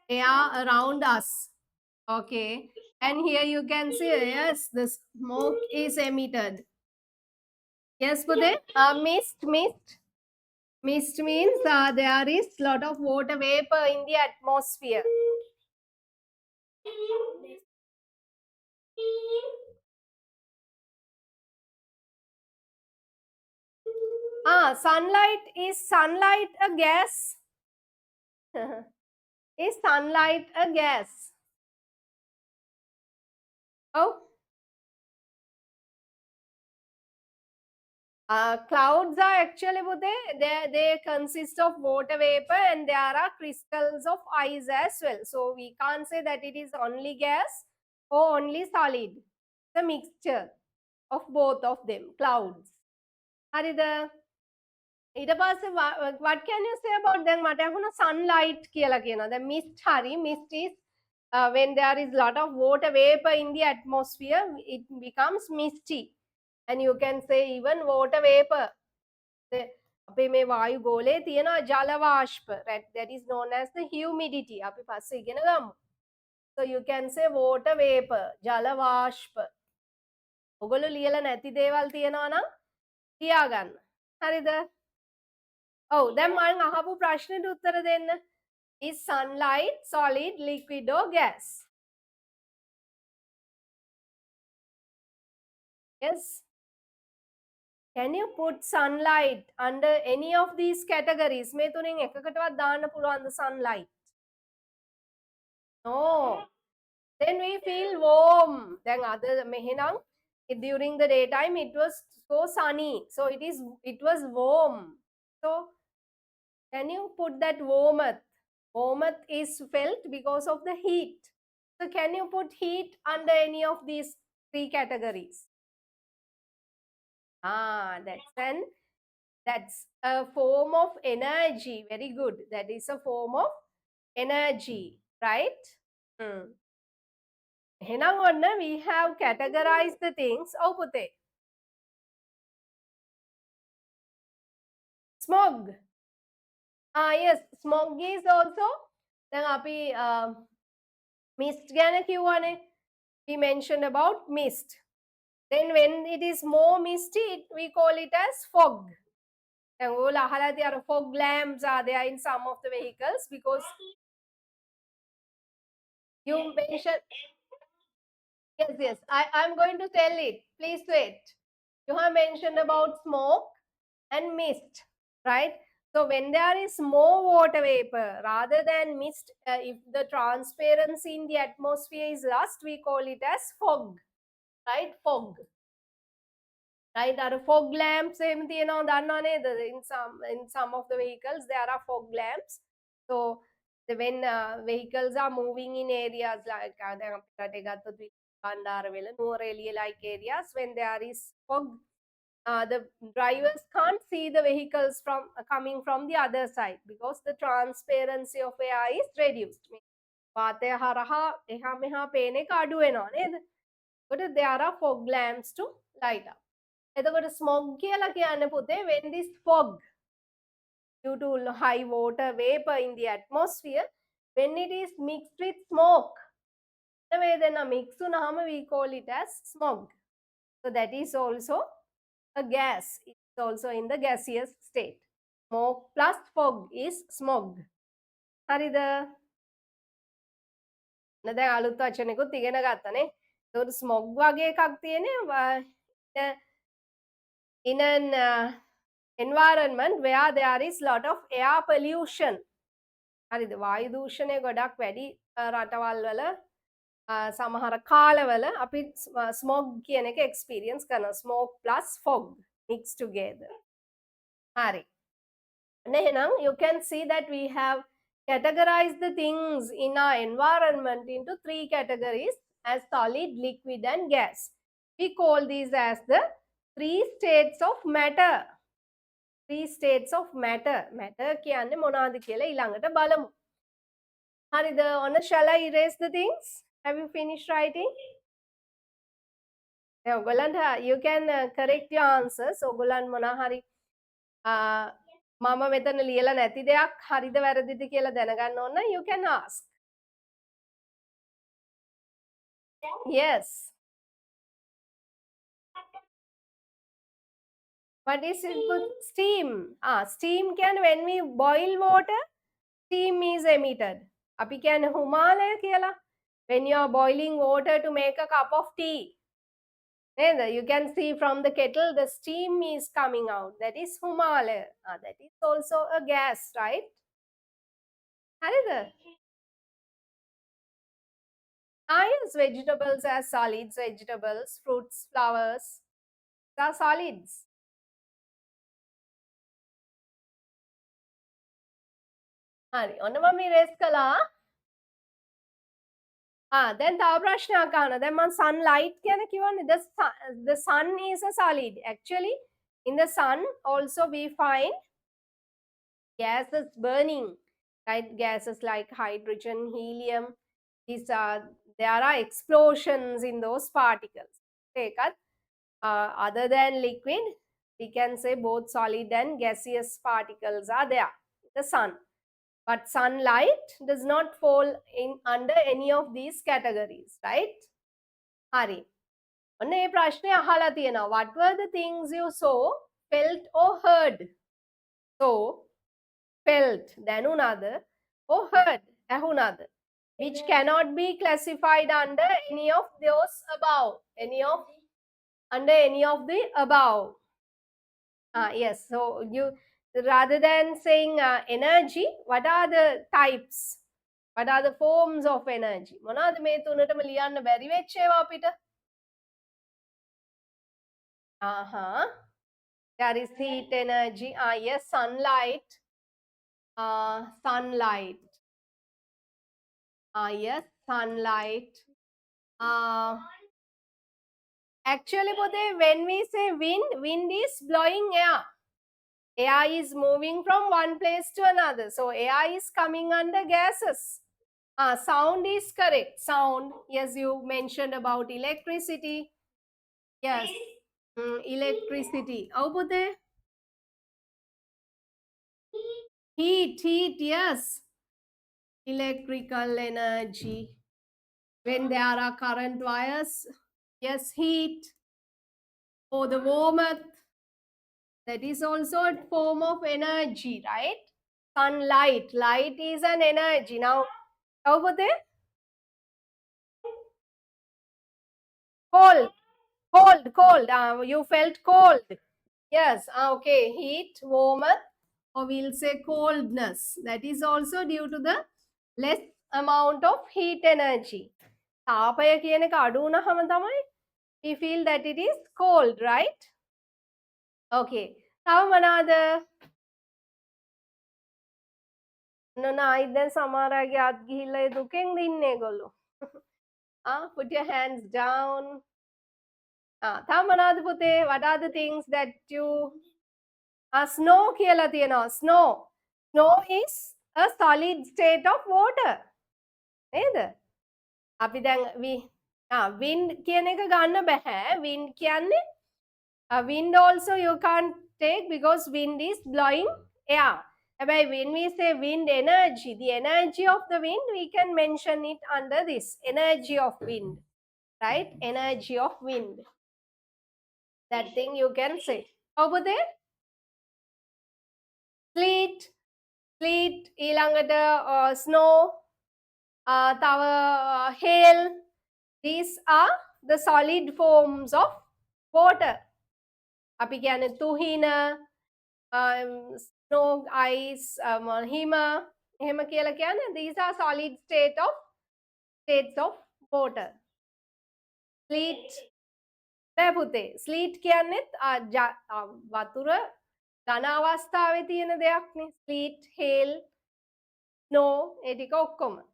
They are around us. Okay. And here you can see, yes, the smoke is emitted. Yes, Pude? Mist. Mist means there is lot of water vapor in the atmosphere. Sunlight. Is sunlight a gas? Is sunlight a gas? Oh. Clouds are actually, they consist of water vapor and there are crystals of ice as well. So we can't say that it is only gas or only solid. It's a mixture of both of them, clouds. Harida, what can you say about them? Sunlight කියලා කියනවා. The mist mist is when there is lot of water vapor in the atmosphere, it becomes misty. And you can say even water vapor. අපේ මේ වායු ගෝලයේ තියෙනවා ජල වාෂ්ප, that is known as the humidity. අපි පස්සේ ඉගෙන ගමු. So you can say water vapor, ජල වාෂ්ප. ඔගොල්ලෝ ලියලා නැති දේවල් තියෙනවා නම් තියාගන්න. හරිද? ඔව් දැන් මම අහපු ප්‍රශ්නෙට උත්තර දෙන්න. Is sunlight solid, liquid or gas? Yes. Can you put sunlight under any of these categories? මේ තුنين එකකටවත් දාන්න පුළුවන්ද sunlight? No. Then we feel warm. Then other mehenang during the daytime it was so sunny. So it was warm. So can you put that warmth? Warmth is felt because of the heat. So can you put heat under any of these three categories? That's a form of energy. Very good. That is a form of energy, right? Hmm. එහෙනම් ඔන්න we have categorized the things. ඔව් පුතේ. Smog. Yes, smog is also දැන් අපි mist ගැන කිව්වනේ. We mentioned about mist. Then when it is more misty, we call it as fog. දැන් ඔයාලා අහලා ඇති අර fog lamps are there in some of the vehicles because you mentioned. Yes, I'm going to tell it. Please wait. You have mentioned about smoke and mist, right? So when there is more water vapor rather than mist, if the transparency in the atmosphere is lost, we call it as fog, right? Fog. Right, අර fog lamps එහෙම තියෙනවා දන්නව නේද? In some of the vehicles there are fog lamps. So when vehicles are moving in areas like දැන් අපි රටේ ගත්තොත් Bandarawela Nuwara Eliya like areas, when there is fog, the drivers can't see the vehicles from coming from the other side because the transparency of air is reduced. වාතය හරහා එහා මෙහා පේන එක අඩු වෙනවා නේද? But there are fog lamps to light up. එතකොට ස්මොග් කියලා කියන්නේ පුතේ when this fog due to high water vapor in the atmosphere, when it is mixed with smoke, වේදනා mix වුනහම we call it as smog. So that is also a gas. It's also in the gaseous state. Smoke plus fog is smog. හරිද? දැන් අලුත් වචනෙකුත් ඉගෙන ගත්තනේ. ඒකට smog වගේ එකක් තියෙන්නේ in an environment where there is lot of air pollution. හරිද? වායු දූෂණය ගොඩක් වැඩි රටවල් වල සමහර කාලවල අපි ස්මොග් කියන එක එක්ස්පීරියන්ස් කරනවා. smoke plus fog mixed together. හරි. එහෙනම් you can see that we have categorized the things in our environment into three categories as solid, liquid and gas. We call these as the three states of matter. Three states of matter. Matter කියන්නේ මොනවද කියලා ඊළඟට බලමු. හරිද? Shall I erase the things? Have you finished writing? ඔයගොල්ලන්ට you can correct your answers. ඔයගොල්ලන් මොනවා හරි මම මෙතන ලියලා නැති දෙයක් හරිද වැරදිද කියලා දැනගන්න ඕන you can ask. Yes. What is it? Steam. Steam කියන්නේ when we boil water, steam is emitted. අපි කියන්නේ හුමාලය කියලා. When you are boiling water to make a cup of tea, you can see from the kettle the steam is coming out. That is humalaya. That is also a gas, right? හරිද? Yes, vegetables are solids, vegetables, fruits, flowers are solids. හරි. ඔන්න මම erase කළා. දැන් තව ප්‍රශ්නයක් අහන්න. දැන් මම sunlight ගැන කිව්වනේ. The sun is a solid. Actually, in the sun also we find gases burning, right? Gases like hydrogen, helium. There are explosions in those particles. ඒකත් other than liquid, we can say both solid and gaseous particles are there in the sun. But sunlight does not fall in under any of these categories, right? Hari. ඔන්න මේ ප්‍රශ්නේ අහලා තියෙනවා. What were the things you saw, felt or heard? So, felt, දැනුණාද, or heard, ඇහුණාද? Which cannot be classified under any of those above. Under any of the above. Yes. So you rather than saying energy, what are the types? What are the forms of energy? මොනවාද මේ තුනටම ලියන්න බැරි වෙච්ච ඒවා අපිට? There is heat energy. Yes, sunlight. Sunlight. Yes, sunlight. Actually, when we say wind, wind is blowing air. Air is moving from one place to another. So air is coming under gases. Sound is correct. Sound. Yes, you mentioned about electricity. Yes. Electricity. How puthe? Heat. Yes. Electrical energy. When there are current wires. Yes, heat. Or the warmth. That is also a form of energy, right? Sunlight. Light is an energy. Now, how about it? Cold. You felt cold. Yes. Okay. Heat, warmth, or we'll say coldness. That is also due to the less amount of heat energy. තාපය කියන එක අඩු වුණාම තමයි we feel that it is cold, right? Okay. තව මොනවාද? නයි දැන් සමහර අයගේ අත් ගිහිල්ලා ඒ දුකෙන් දින්නේ ඒගොල්ලෝ. Put your hands down. තව මොනවාද පුතේ? What are the things that you snow කියලා තියෙනවා. Snow. Snow is a solid state of water. නේද? අපි දැන් wind කියන එක ගන්න බෑ. Wind කියන්නේ wind also you can't take because wind is blowing air. When we say wind energy, the energy of the wind, we can mention it under this energy of wind, right? Energy of wind. That thing you can say. Over there? Sleet, ඊළඟට snow, hail. These are the solid forms of water. අපි කියන්නේ තුහින, snow, ice, හිම, එහෙම කියලා කියන්නේ these are solid states of water. Sleet නෑ පුතේ. Sleet කියන්නේත් වතුර ඝන අවස්ථාවේ තියෙන දෙයක් නේ. Sleet, hail, snow ඒ ටික ඔක්කොම.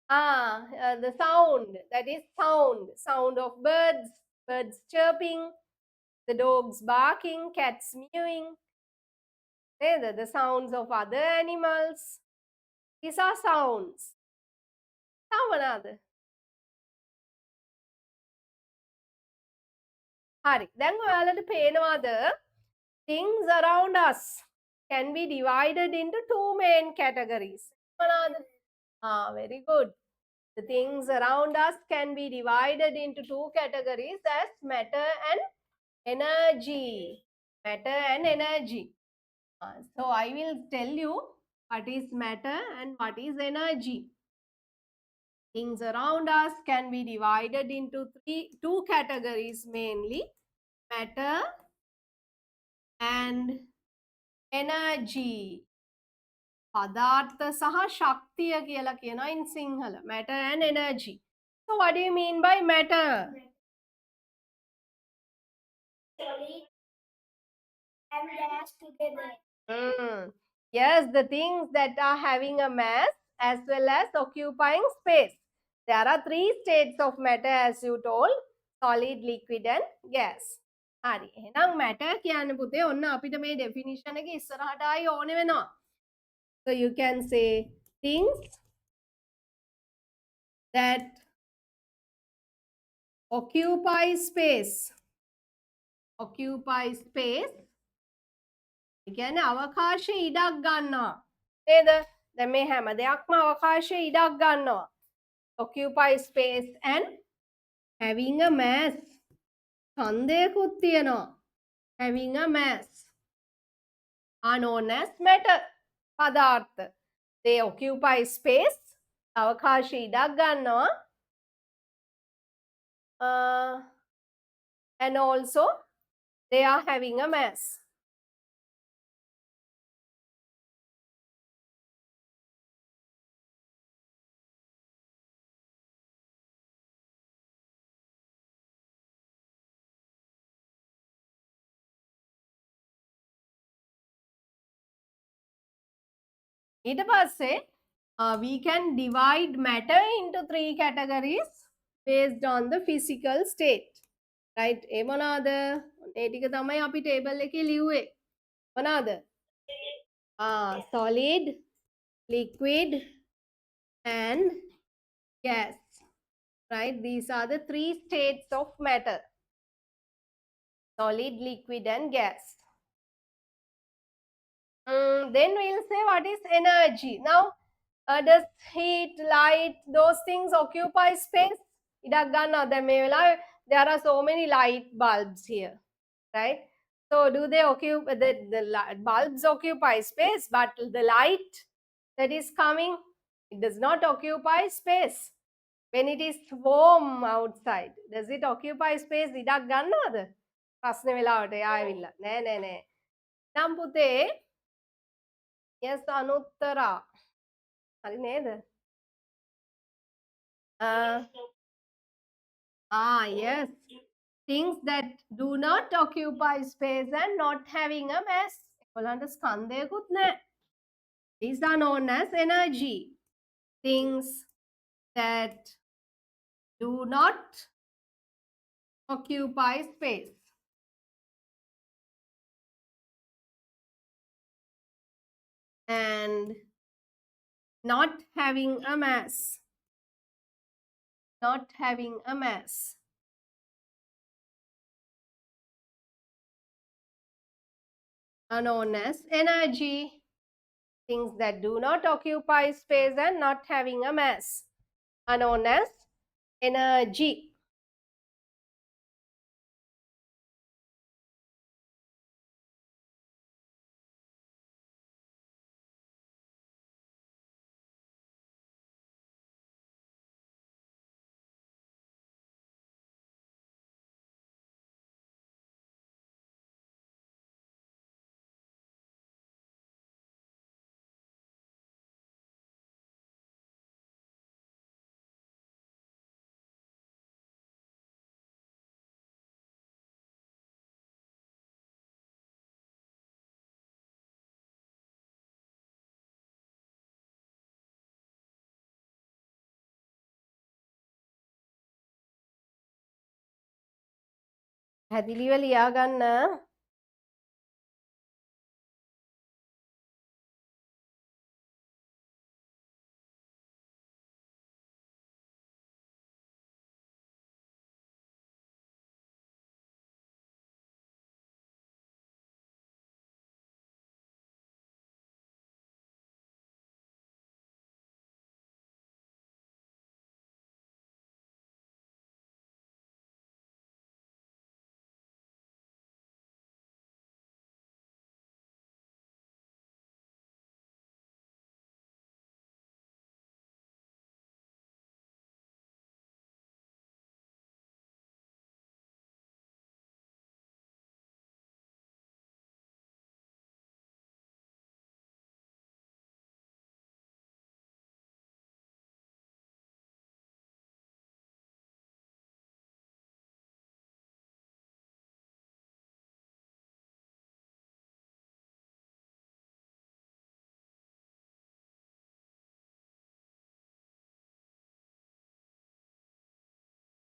The sound, that is sound of birds chirping, the dogs barking, cats mewing, the sounds of other animals. These are sounds. තව හරි. දැන් ඔයාලට පේනවාද things around us can be divided into two main categories. Very good. The things around us can be divided into two categories as matter and energy. Matter and energy. So I will tell you what is matter and what is energy. Things around us can be divided into two categories mainly, matter and energy. පදාර්ථ සහ ශක්තිය කියලා කියනවා in Sinhala. Matter and energy. So what do you mean by matter? Solid and gas together. Yes, the things that are having a mass as well as occupying space. There are three states of matter as you told: solid, liquid and gas. හරි. එහෙනම් matter කියන්නේ පුතේ ඔන්න අපිට මේ definition එක ඉස්සරහට ආයි ඕනේ වෙනවා. So you can say things that occupy space. Occupy space. ඒ කියන්නේ අවකාශය ඉඩක් ගන්නවා. නේද? දැන් මේ හැම දෙයක්ම අවකාශය ඉඩක් ගන්නවා. Occupy space and having a mass. ඡන්දයකුත් තියෙනවා. Having a mass are known as matter. පදාර්ථ. They occupy space. අවකාශය ඉඩක් ගන්නවා. And also they are having a mass. ඊට පස්සේ we can divide matter into 3 categories based on the physical state. Right? ඒ මොනවාද? ඒ ටික තමයි අපි table එකේ ලිව්වේ. මොනවාද? Solid, liquid and gas. Right? These are the 3 states of matter. Solid, liquid and gas. Then we'll say what is energy. Now, does heat, light, those things occupy space? ඉඩක් ගන්නවා. දැන් මේ වෙලාවේ there are so many light bulbs here, right? So do they occupy the bulbs occupy space, but the light that is coming, it does not occupy space. When it is warm outside, does it occupy space? ඉඩක් ගන්නවද? ප්‍රශ්න වෙලාවට ආවිල්ලා. නෑ නෑ නෑ. නම් පුතේ yes අනුත්තර. හරි නේද? Yes. Things that do not occupy space and not having a mass. ඔයගොල්ලන්ට ස්කන්ධයකුත් නැහැ. These are known as energy. Things that do not occupy space and not having a mass. Not having a mass. Are known as energy. Things that do not occupy space and not having a mass are known as energy. හැදිලිව ලියා ගන්න.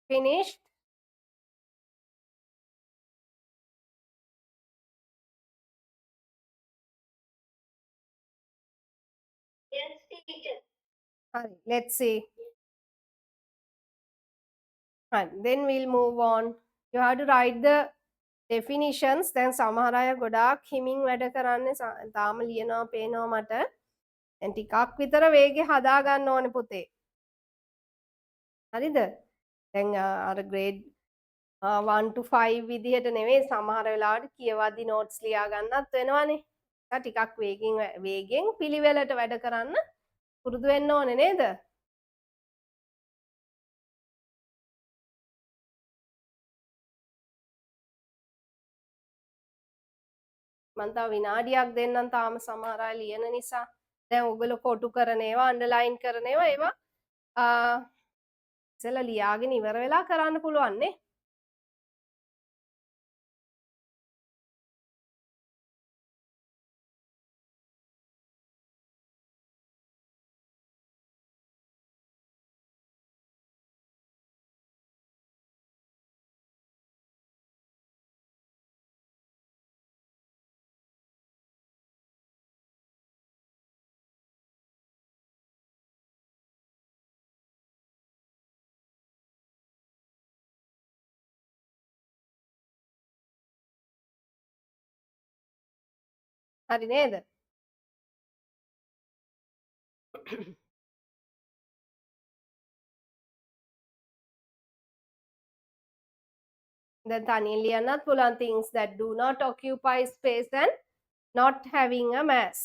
Finished? Yes, teacher. Let's see. Then we'll move on. You have to write the definitions. Then සමහර අය ගොඩාක් හිමින් වැඩ කරන්නේ තාම ලියනවා පේනවා මට. දැන් ටිකක් විතර වේගෙ හදා ගන්න ඕනේ පුතේ. හරිද? දැන් අර grade 1 to 5 විදිහට නෙවෙයි සමහර වෙලාවට කියවද්දි notes ලියා ගන්නත් වෙනවනේ. ටිකක් වේගෙන් පිළිවෙලට වැඩ කරන්න පුරුදු වෙන්න ඕනේ නේද? මම තව විනාඩියක් දෙන්නම් තාම සමහර අය ලියන නිසා. දැන් ඔයගොල්ලෝ කොටු කරන ඒවා අන්ඩර්ලයින් කරන ඒවා ඉස්සෙල්ලා ලියාගෙන ඉවර වෙලා කරන්න පුළුවන් නේ. හරි නේද? දැන් තනියෙන් ලියන්නත් පුළුවන් things that do not occupy space and not having a mass.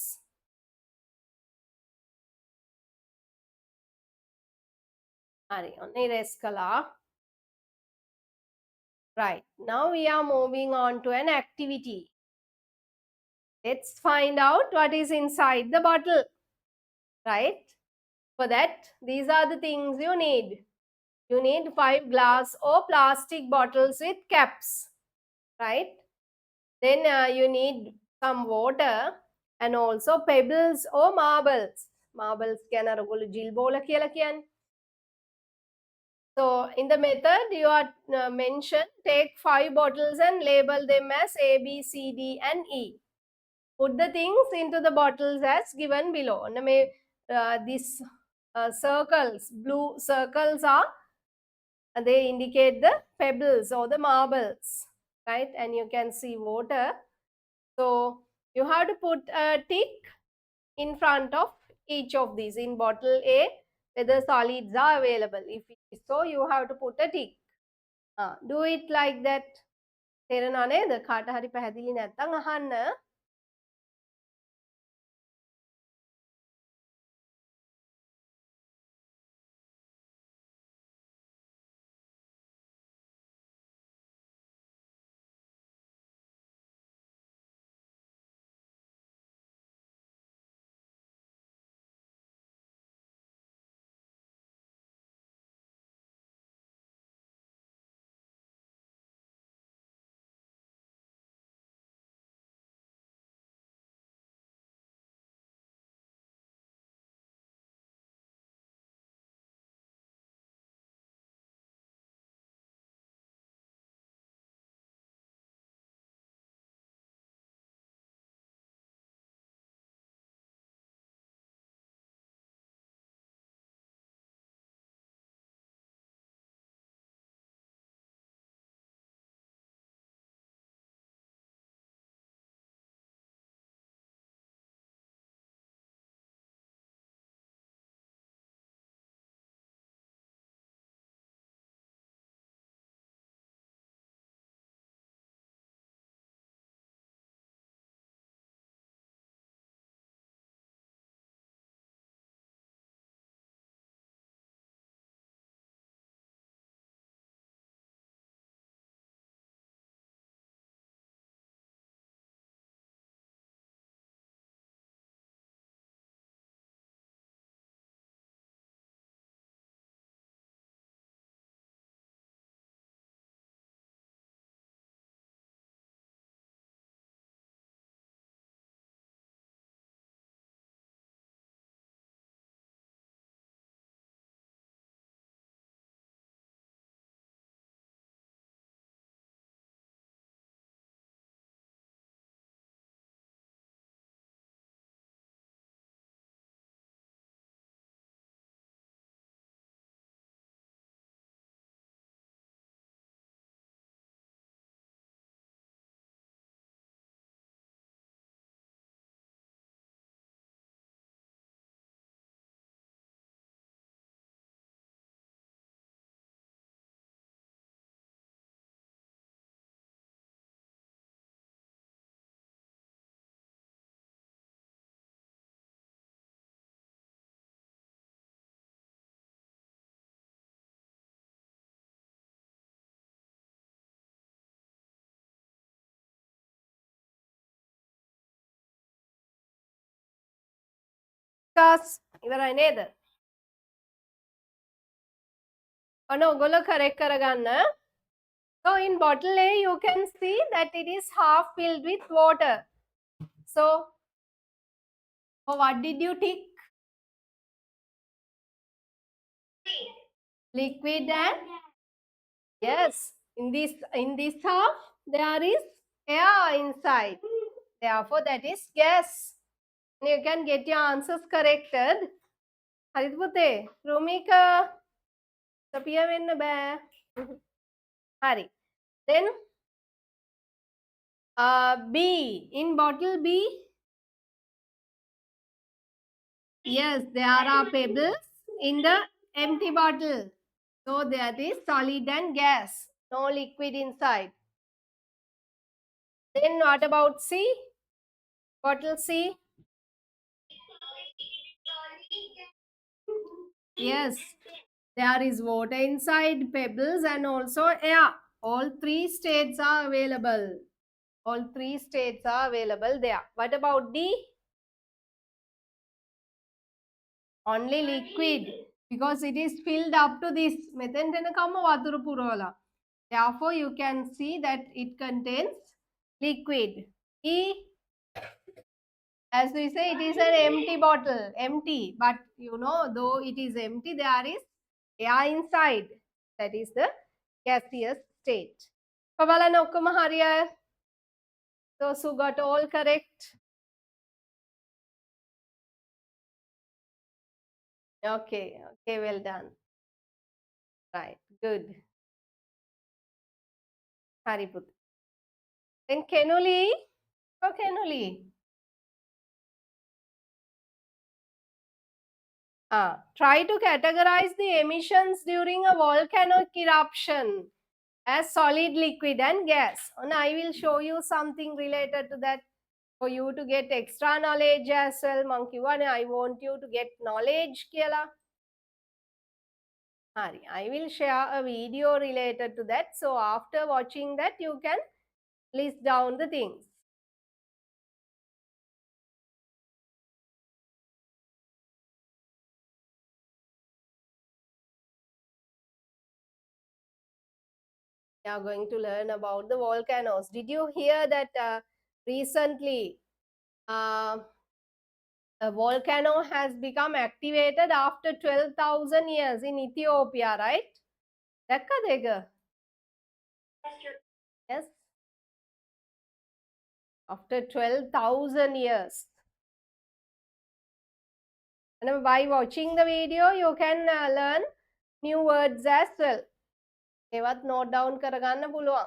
හරි ඔන්න erase කළා. Right. Now we are moving on to an activity. Let's find out what is inside the bottle. Right? For that, these are the things you need. You need 5 glass or plastic bottles with caps. Right? Then you need some water and also pebbles or marbles. Marbles කියන අර ඔයගොල්ලෝ ජිල් බෝල කියලා කියන්නේ. So in the method you are mentioned take 5 bottles and label them as A, B, C, D and E. Put the things into the bottles as given below. And these circles, blue circles are, they indicate the pebbles or the marbles, right? And you can see water. So you have to put a tick in front of each of these. In bottle A, whether solids are available. If it is so, you have to put a tick. Do it like that. තේරෙනව නේද? කාට හරි පැහැදිලි නැත්නම් අහන්න. ඉවරයි නේද? ඔන්න ඔයගොල්ලෝ correct කරගන්න. So in bottle A, you can see that it is half filled with water. So, what did you tick? Liquid and yes, in this half there is air inside. Therefore, that is gas. You can get your answers corrected. හරිද පුතේ? රෝමිකා සපියා වෙන්න බෑ. හරි. Then B, in bottle B, Yes, there are pebbles in the empty bottle. So that is solid and gas, no liquid inside. Then what about C? Bottle C? Yes, there is water inside, pebbles, and also air. All three states are available. All three states are available there. What about D? Only liquid, because it is filled up to this. Therefore, you can see that it contains liquid. E, as we say, it is an empty bottle, empty. But you know, though it is empty, there is air inside. That is the gaseous state. Pavala nokkuma hariya. Those who got all correct. Okay, okay, well done. Right, good. Hariput. Then Kenuli. Oh, Kenuli. Try to categorize the emissions during a volcanic eruption as solid, liquid, and gas. And I will show you something related to that for you to get extra knowledge as well. I want you to get knowledge. I will share a video related to that. So after watching that, you can list down the things. We are going to learn about the volcanoes. Did you hear that recently a volcano has become activated after 12,000 years in Ethiopia, right? Yes, after 12,000 years. And by watching the video, you can learn new words as well. ඒවත් note down කරගන්න පුළුවන්.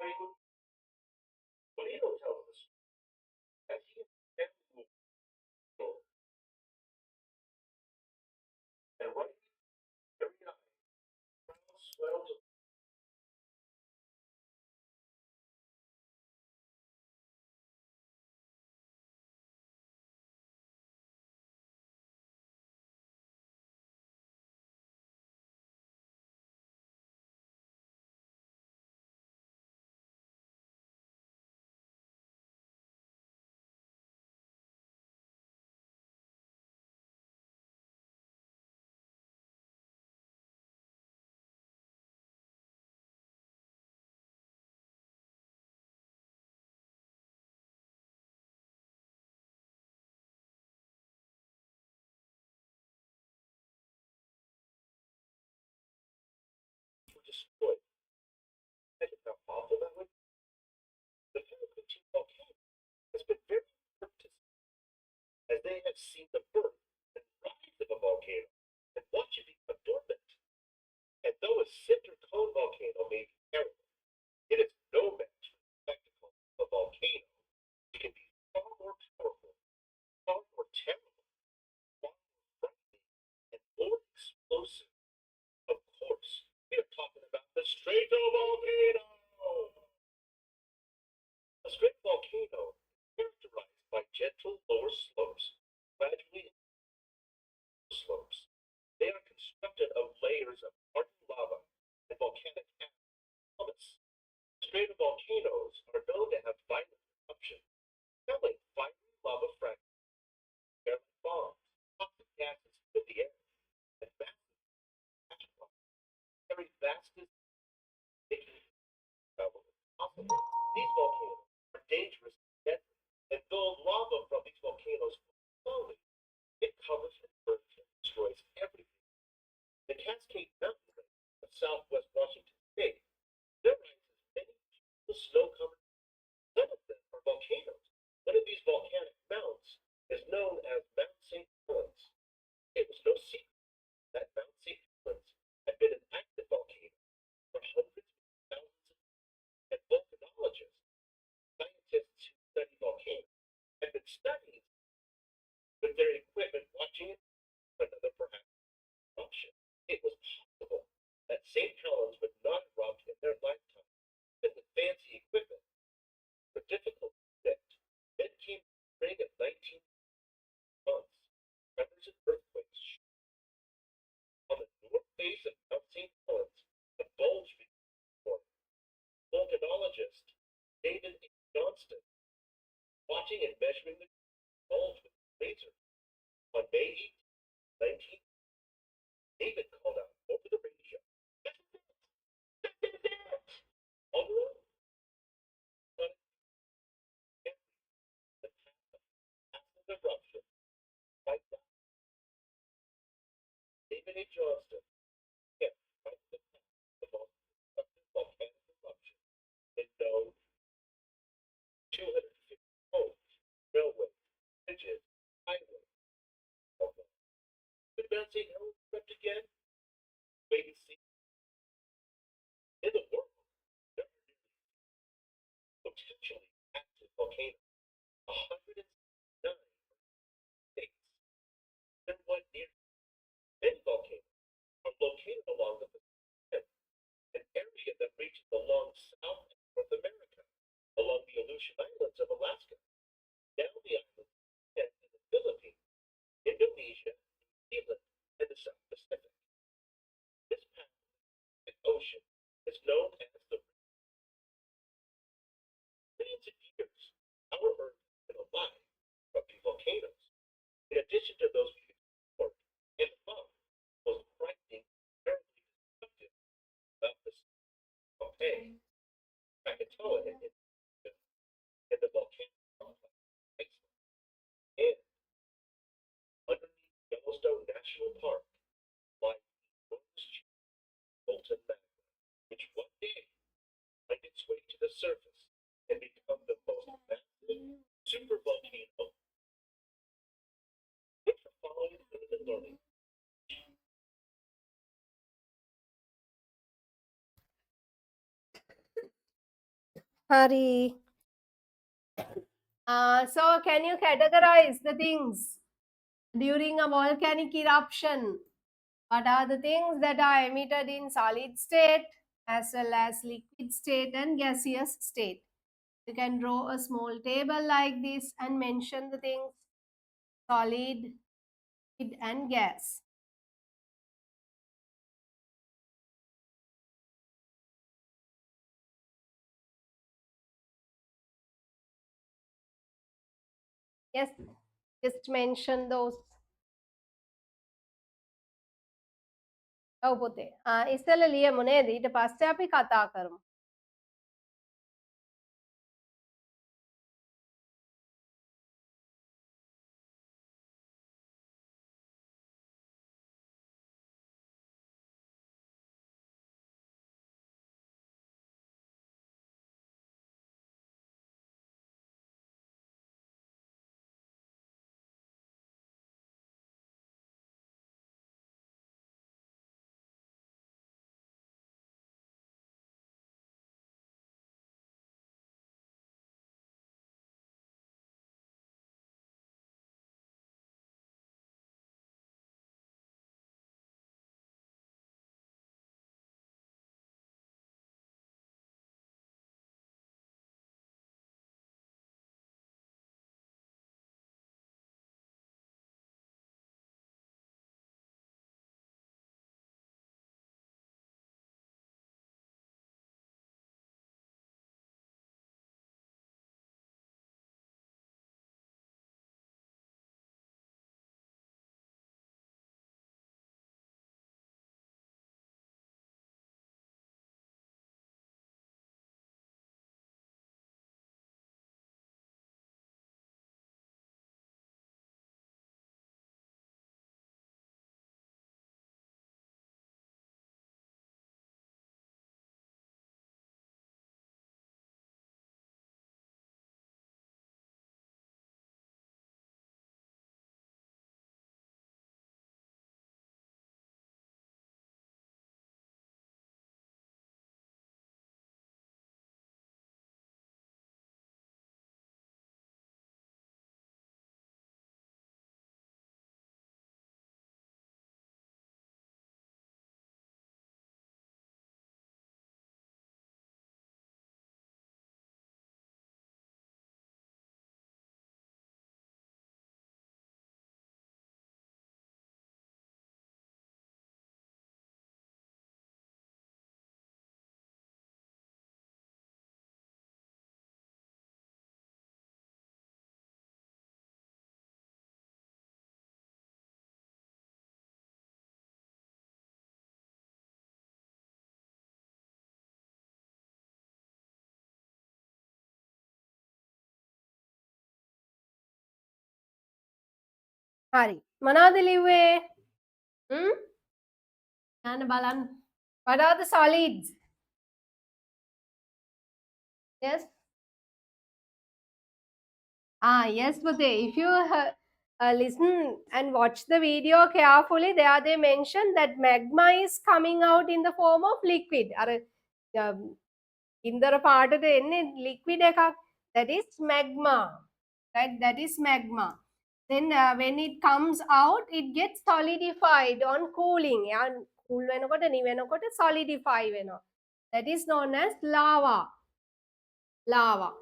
Raymond? Bonito tells us that he and his family moved and right every night, crowds swelled to destroyed. Imagine how awful that would be. The Paracutin volcano has been very important to as they have seen the birth and rise of a volcano and watch it become dormant. And though a cinder cone volcano may be terrible, it is no match for the spectacle of a volcano. It can be far more powerful, far more terrible, far more frightening, and more explosive. Of course, we are talking about the stratovolcano. A stratovolcano is characterized by gentle lower slopes, gradually slopes. They are constructed of layers of hardened lava and volcanic ash. Stratovolcanoes are known to have violent eruptions, expelling fiery lava fragments, like bombs, toxic gases into the air, and massive ash clouds carry vastest making travel impossible. These volcanoes are dangerous and deadly, and though lava from these volcanoes flows slowly, it covers and burns and destroys everything. The Cascade Mountain range of southwest Washington state, there rises many beautiful snow-covered. Some of them are volcanoes. One of these volcanic mounts is known as Mount St. Helens. It was no secret that Mount St. Helens had been an active volcano for hundreds of thousands of years, and volcanologists, scientists who study volcanoes, had been studying with their equipment watching it for another perhaps eruption. It was possible that St. Helens would not erupt in their lifetime, and with fancy equipment were difficult to predict. Then came the spring of 19 months. Tremors and earthquakes on the north face of Mount St. Helens. A bulge began to form. Volcanologist David A. Johnston, watching and measuring the bulge with a laser. On May 18, 19, David called out over the radio, on the road, on the path of massive eruption, like that. David A. Johnston kept right the path of the most destructive volcanic eruption in known 250 homes, railways, bridges, highways, all that. Could Mount St. Helens erupt again? Wait and see. In the world, there are nearly potentially active volcanoes. 109 states. There one near. Many volcanoes are located along the Pacific Rim, an area that reaches along South and North America, along the Aleutian Islands of Alaska, down the islands and in the Philippines, Indonesia, New Zealand, and the South Pacific. This path Hari. So can you categorize the things during a volcanic eruption? What are the things that are emitted in solid state as well as liquid state and gaseous state? You can draw a small table like this and mention the things solid, liquid and gas. Yes, just mention those. ඔව් පුතේ. ඉස්සෙල්ලා ලියමු නේද? ඊට පස්සේ අපි කතා කරමු. හරි. මොනවද ලිව්වේ? යන්න බලන්න. What are the solids? Yes. Yes, Pute. If you listen and watch the video carefully, there they mention that magma is coming out in the form of liquid. ඉන්දර පාටට එන්නේ liquid එකක්. That is magma. Right? That is magma. Then when it comes out, it gets solidified on cooling. Cool වෙනකොට නිවෙනකොට solidify වෙනවා. That is known as lava. Lava.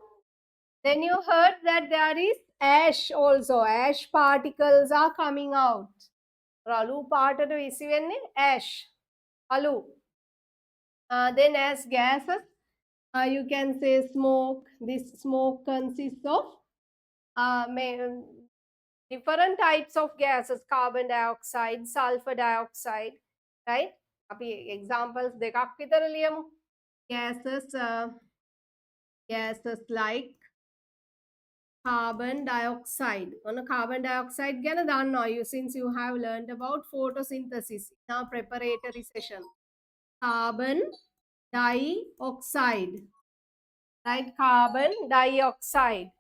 Then you heard that there is ash also. Ash particles are coming out. රළු පාටට විසි වෙන්නේ ash. අලු. Then as gases, you can say smoke. This smoke consists of different types of gases. Carbon dioxide, sulfur dioxide. Right? අපි examples දෙකක් විතර ලියමු. Gases like carbon dioxide. On a carbon dioxide ගැන දන්නවා you since you have learned about photosynthesis in our preparatory session. Carbon dioxide. Right? Carbon dioxide.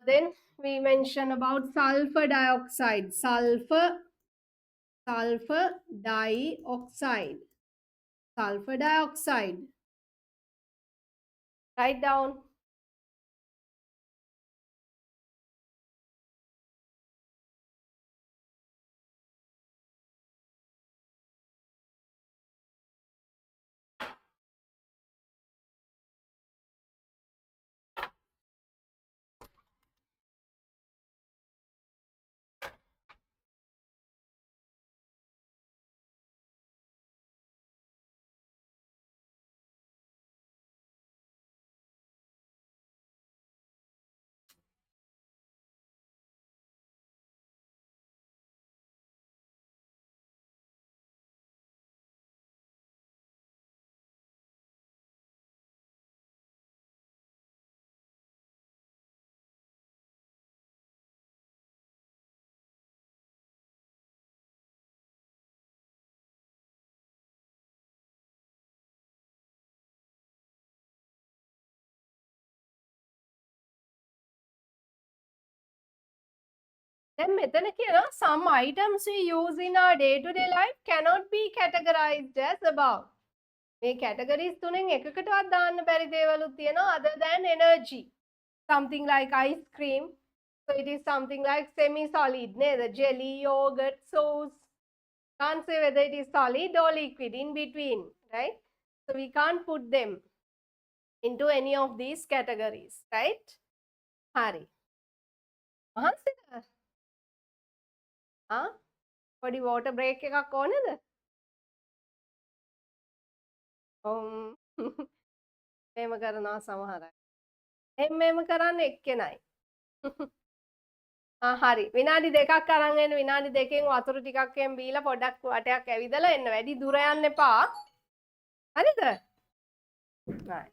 Then we mention about sulfur dioxide. Sulfur dioxide. Sulfur dioxide. Write down. දැන් මෙතන කියනවා some items we use in our day to day life cannot be categorized as above. මේ categories තුනෙන් එකකටවත් දාන්න බැරි දේවලුත් තියෙනවා other than energy. Something like ice cream. So it is something like semi-solid, නේද? Jelly, yogurt, sauce. Can't say whether it is solid or liquid, in between, right? So we can't put them into any of these categories, right? හරි. මහන්සිද? පොඩි water break එකක් ඕනේද? මෙහෙම කරනවා සමහර අය. මෙහෙම කරන්න එක්කෙනයි. හරි. විනාඩි 2ක් අරන් එන්න. විනාඩි 2කින් වතුර ටිකක් එම් බීලා පොඩ්ඩක් වටයක් ඇවිදලා එන්න. වැඩි දුර යන්න එපා. හරිද? right.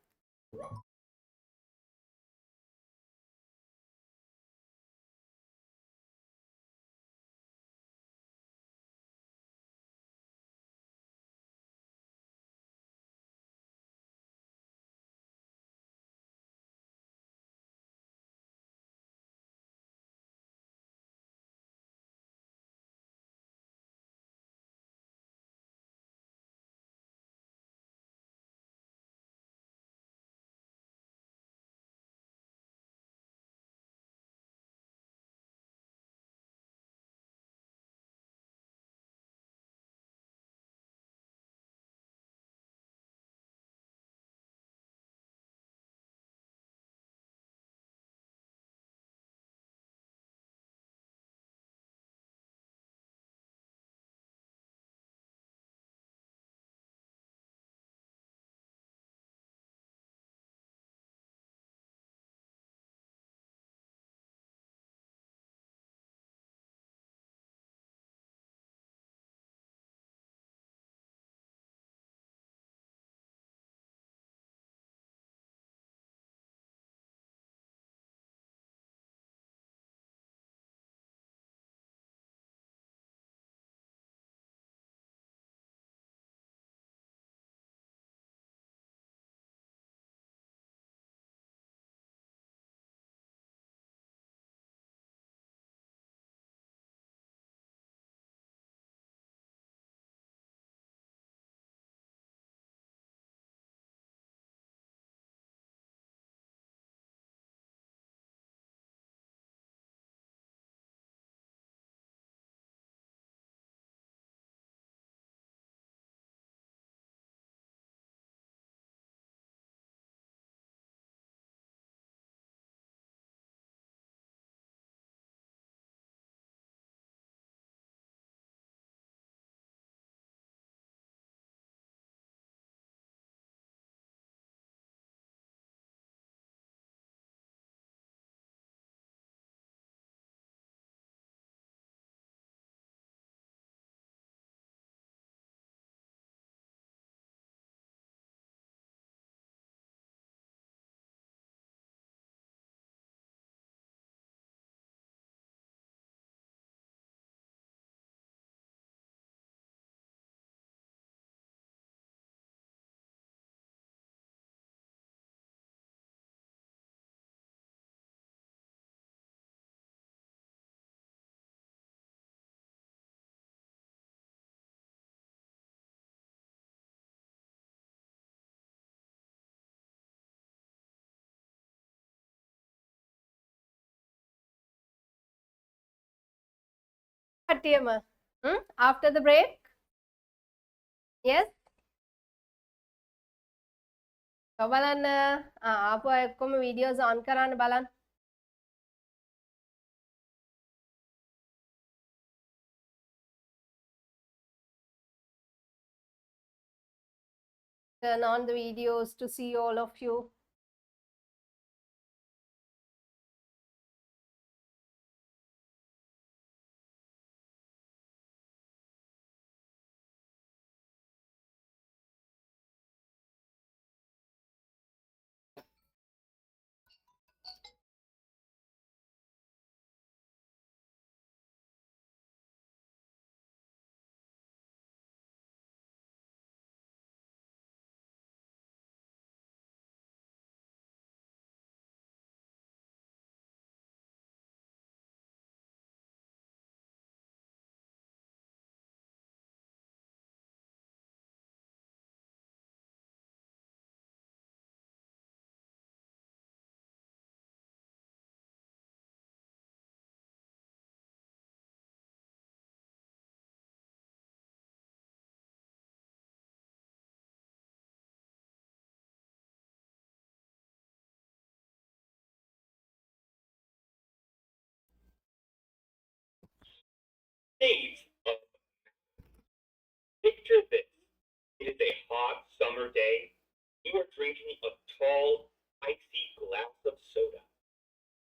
කට්ටියම after the break? Yes? බලන්න ආපු අය ඔක්කොම වීඩියෝස් on කරන්න බලන්න. Turn on the videos to see all of you. States of Picture this. It is a hot summer day. You are drinking a tall, icy glass of soda.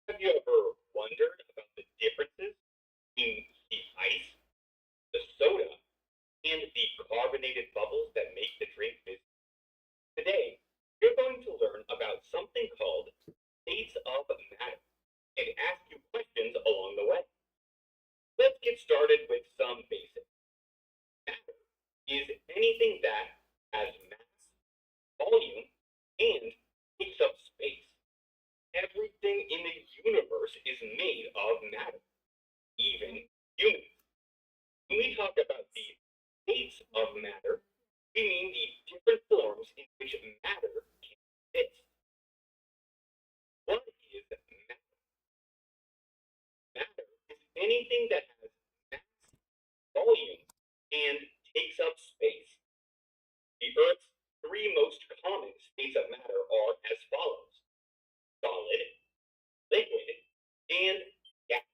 Have you ever wondered about the differences between the ice, the soda, and the carbonated bubbles that make the drink fizzy? Today, you're going to learn about something called states of matter and ask you questions along the way. Let's get started with some basics. Matter is anything that has mass, volume, and takes up space. Everything in the universe is made of matter, even humans. When we talk about the states of matter, we mean the different forms in which matter can exist. What is matter? Matter is anything that has mass, volume, and takes up space. The Earth's three most common states of matter are as follows: solid, liquid, and gas.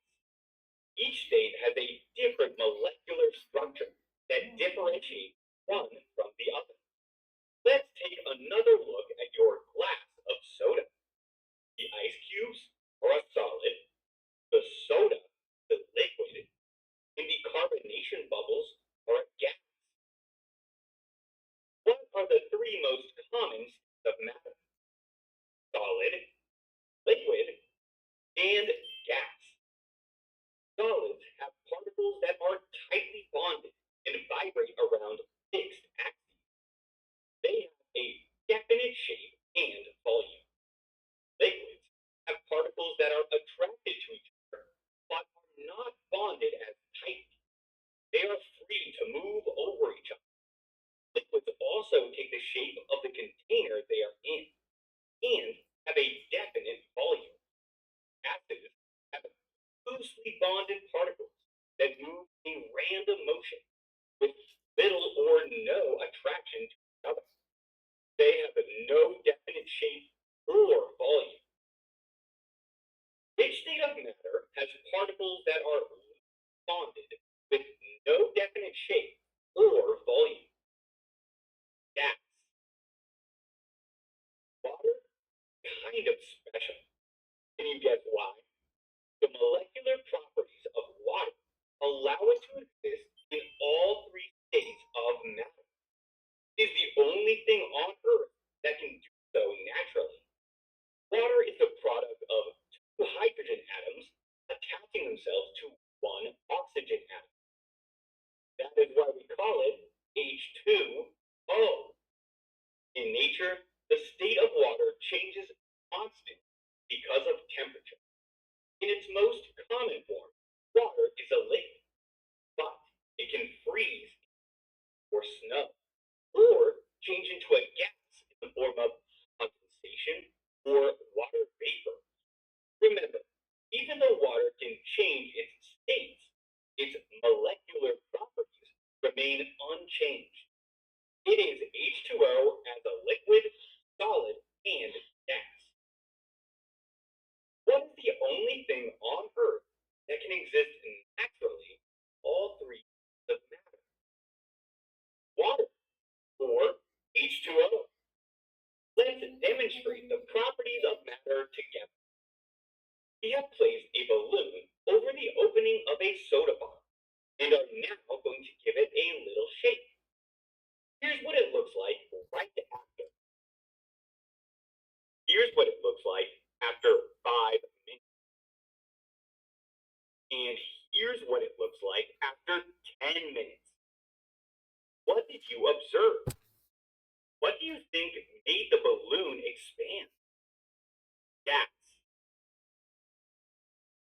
Each state has a different molecular structure that differentiates one from the other. Let's take another look at your glass of soda. The ice cubes are a solid, the soda the liquid, and the carbonation bubbles are a gas. What are the three most common states of matter? Solid, liquid, and gas. Solids have particles that are tightly bonded and vibrate around fixed axes. They have a definite shape and volume. Liquids have particles that are attracted to each other but are not bonded as tightly. They are free to move over each other. Liquids also take the shape of the container they are in and have a definite volume. Acids have loosely bonded particles that move in random motion with little or no attraction to each other. They have no definite shape or volume. Each state of matter has particles that are bonded with no definite shape or volume. Gas. Water, kind of special. Can you guess why? The molecular properties of water allow it to exist in all three states of matter. It is the only thing on Earth that can do so naturally. Water is the product of two hydrogen atoms attaching themselves to one oxygen atom. That is why we call it H2O. In nature, the state of water changes constantly because of temperature. In its most common form, water is a liquid, but it can freeze or snow, or change into a gas in the form of condensation or water vapor. Remember, even though water can change its states, its molecular unchanged. It is H2O as a liquid, solid, and gas. What is the only thing on Earth that can exist naturally, all three of matter? Water, or H2O. Let's demonstrate the properties of matter together. We have placed a balloon over the opening of a soda bottle and are now going to give it a little shape. Here's what it looks like right after. Here's what it looks like after 5 minutes. And here's what it looks like after 10 minutes. What did you observe? What do you think made the balloon expand? Gas.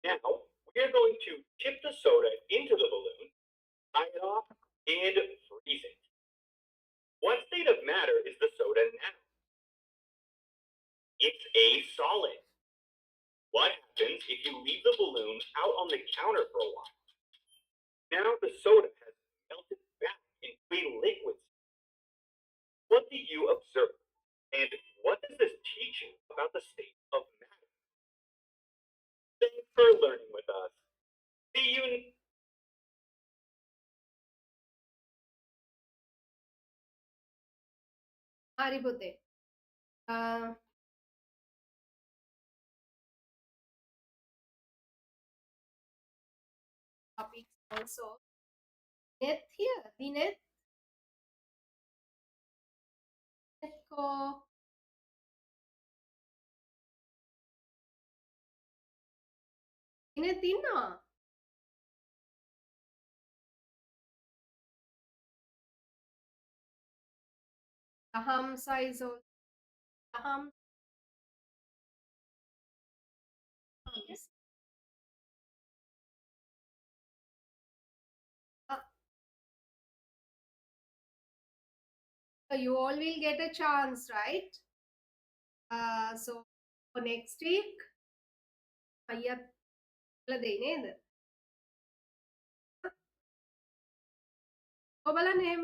Now, we're going to tip the soda into the balloon, tie it off, and freeze it. What state of matter is the soda now? It's a solid. What happens if you leave the balloon out on the counter for a while? Now the soda has melted back into a liquid. What do you observe? And what does this teach you about the state of matter? Thanks for learning with us. See you හරි පුතේ. Topics also. Net here. The net. Ko net ඉන්නවා. Daham size or Daham. Yes. So you all will get a chance, right? So for next week, අයියත් කියලා දෙයි නේද? ඔබලන් එහෙම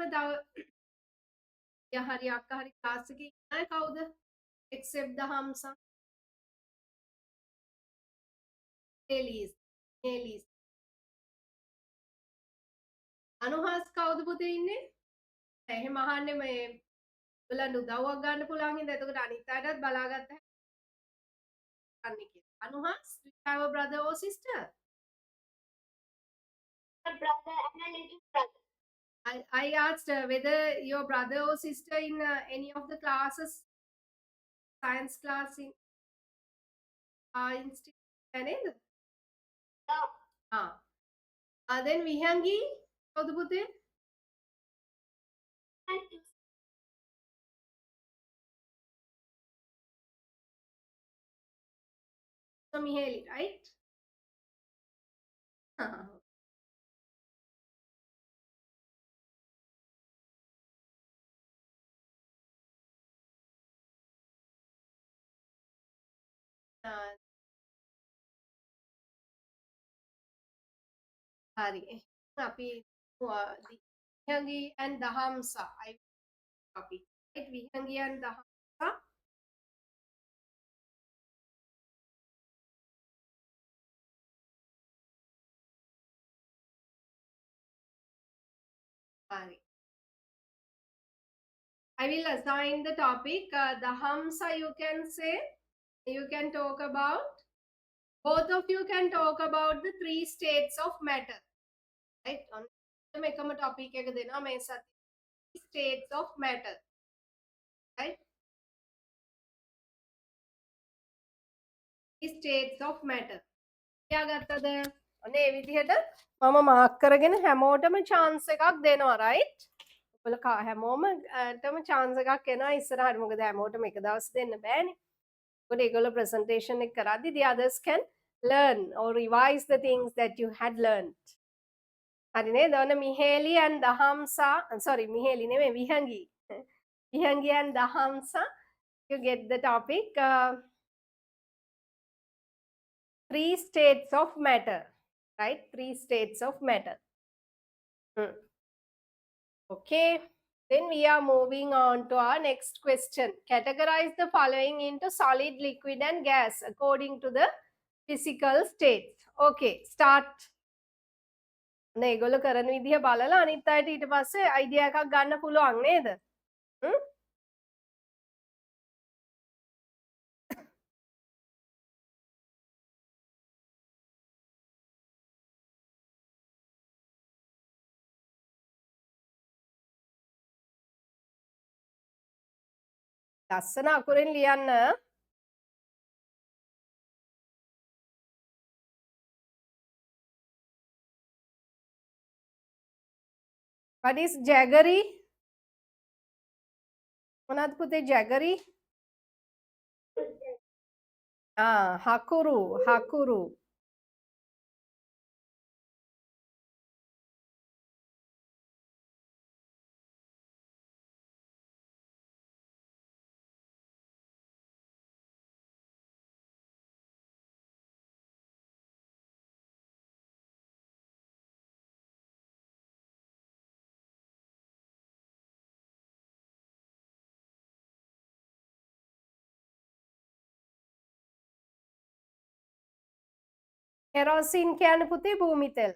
හරි අක්කා හරි ක්ලාස් එකේ ඉන්නයි කවුද? Except the Hamsa. Elise. අනුහස් කවුද පුතේ ඉන්නේ? එහෙම අහන්නේ මේ ඔයගලන්ට උදව්වක් ගන්න පුළුවන් හින්දා එතකොට අනිත් අයටත් බලාගත්ත හැකි. Anuhas, do you have a brother or sister? A brother and a little brother. I asked whether your brother or sister in any of the classes, science class in institute නේද? No. Then Vihangi, කවුද පුතේ? And two. So Miheli, right? හරි. අපි Vihangi and Dahamsa. I copy. Right? Vihangi and Dahamsa. Hari. I will assign the topic. The Hamsa you can say, you can talk about, both of you can talk about the 3 states of matter. Right? On the topic, 3 states of matter. Right? States of matter. क्या ගත්තද? ඔන්න ඒ විදිහට මම mark කරගෙන හැමෝටම chance එකක් දෙනවා, right? ඔයාලා හැමෝමටම chance එකක් එනවා ඉස්සරහට. මොකද හැමෝටම එක දවස් දෙන්න බෑනේ. ඒකට ඒගොල්ලෝ presentation එක කරද්දි the others can learn or revise the things that you had learned. හරි නේද? ඔන්න Miheli and Dahamsa, sorry Miheli නෙමෙයි Vihangi. Vihangi and Dahamsa, you get the topic. 3 states of matter, right? 3 states of matter. Okay, then we are moving on to our next question. Categorize the following into solid, liquid and gas according to the physical states. Okay, start. මේගොල්ලෝ කරන විදිහ බලලා අනිත් අයට ඊට පස්සේ idea එකක් ගන්න පුළුවන් නේද? හ්ම්? ලස්සන අකුරෙන් ලියන්න. What is jaggery? මොනවද පුතේ jaggery? හකුරු හකුරු. කෙරෝසින් කියන්නේ පුතේ භූමි තෙල්.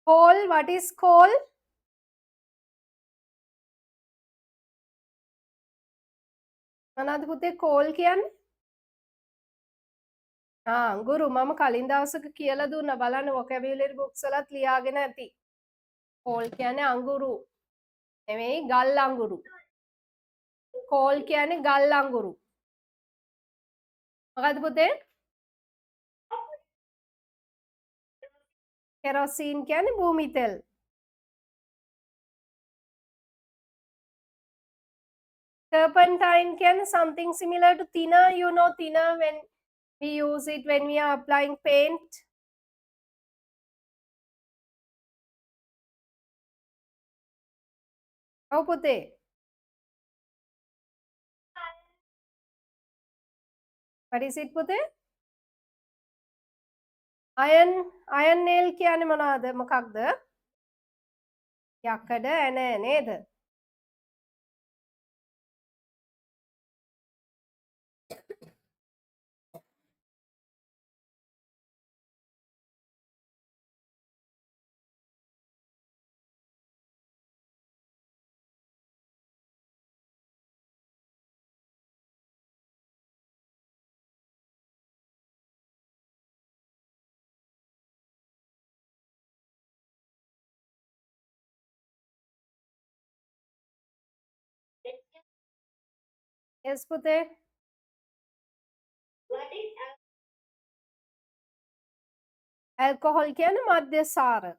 Coal, what is coal? මොනවද පුතේ coal කියන්නේ? අඟුරු මම කලින් දවසක කියලා දුන්නා බලන්න vocabulary books වලත් ලියාගෙන ඇති. coal කියන්නේ අඟුරු නෙවෙයි ගල් අඟුරු. coal කියන්නේ ගල් අඟුරු. මොකද්ද පුතේ? කෙරෝසින් කියන්නේ භූමි තෙල්. Turpentine කියන්නේ something similar to thinner. You know thinner when we use it when we are applying paint. ඔව් පුතේ. What is it පුතේ? iron nail කියන්නේ මොනවද? මොකක්ද? යකඩ ඇන නේද? Yes පුතේ. What is alcohol කියන්නේ මද්‍යසාර.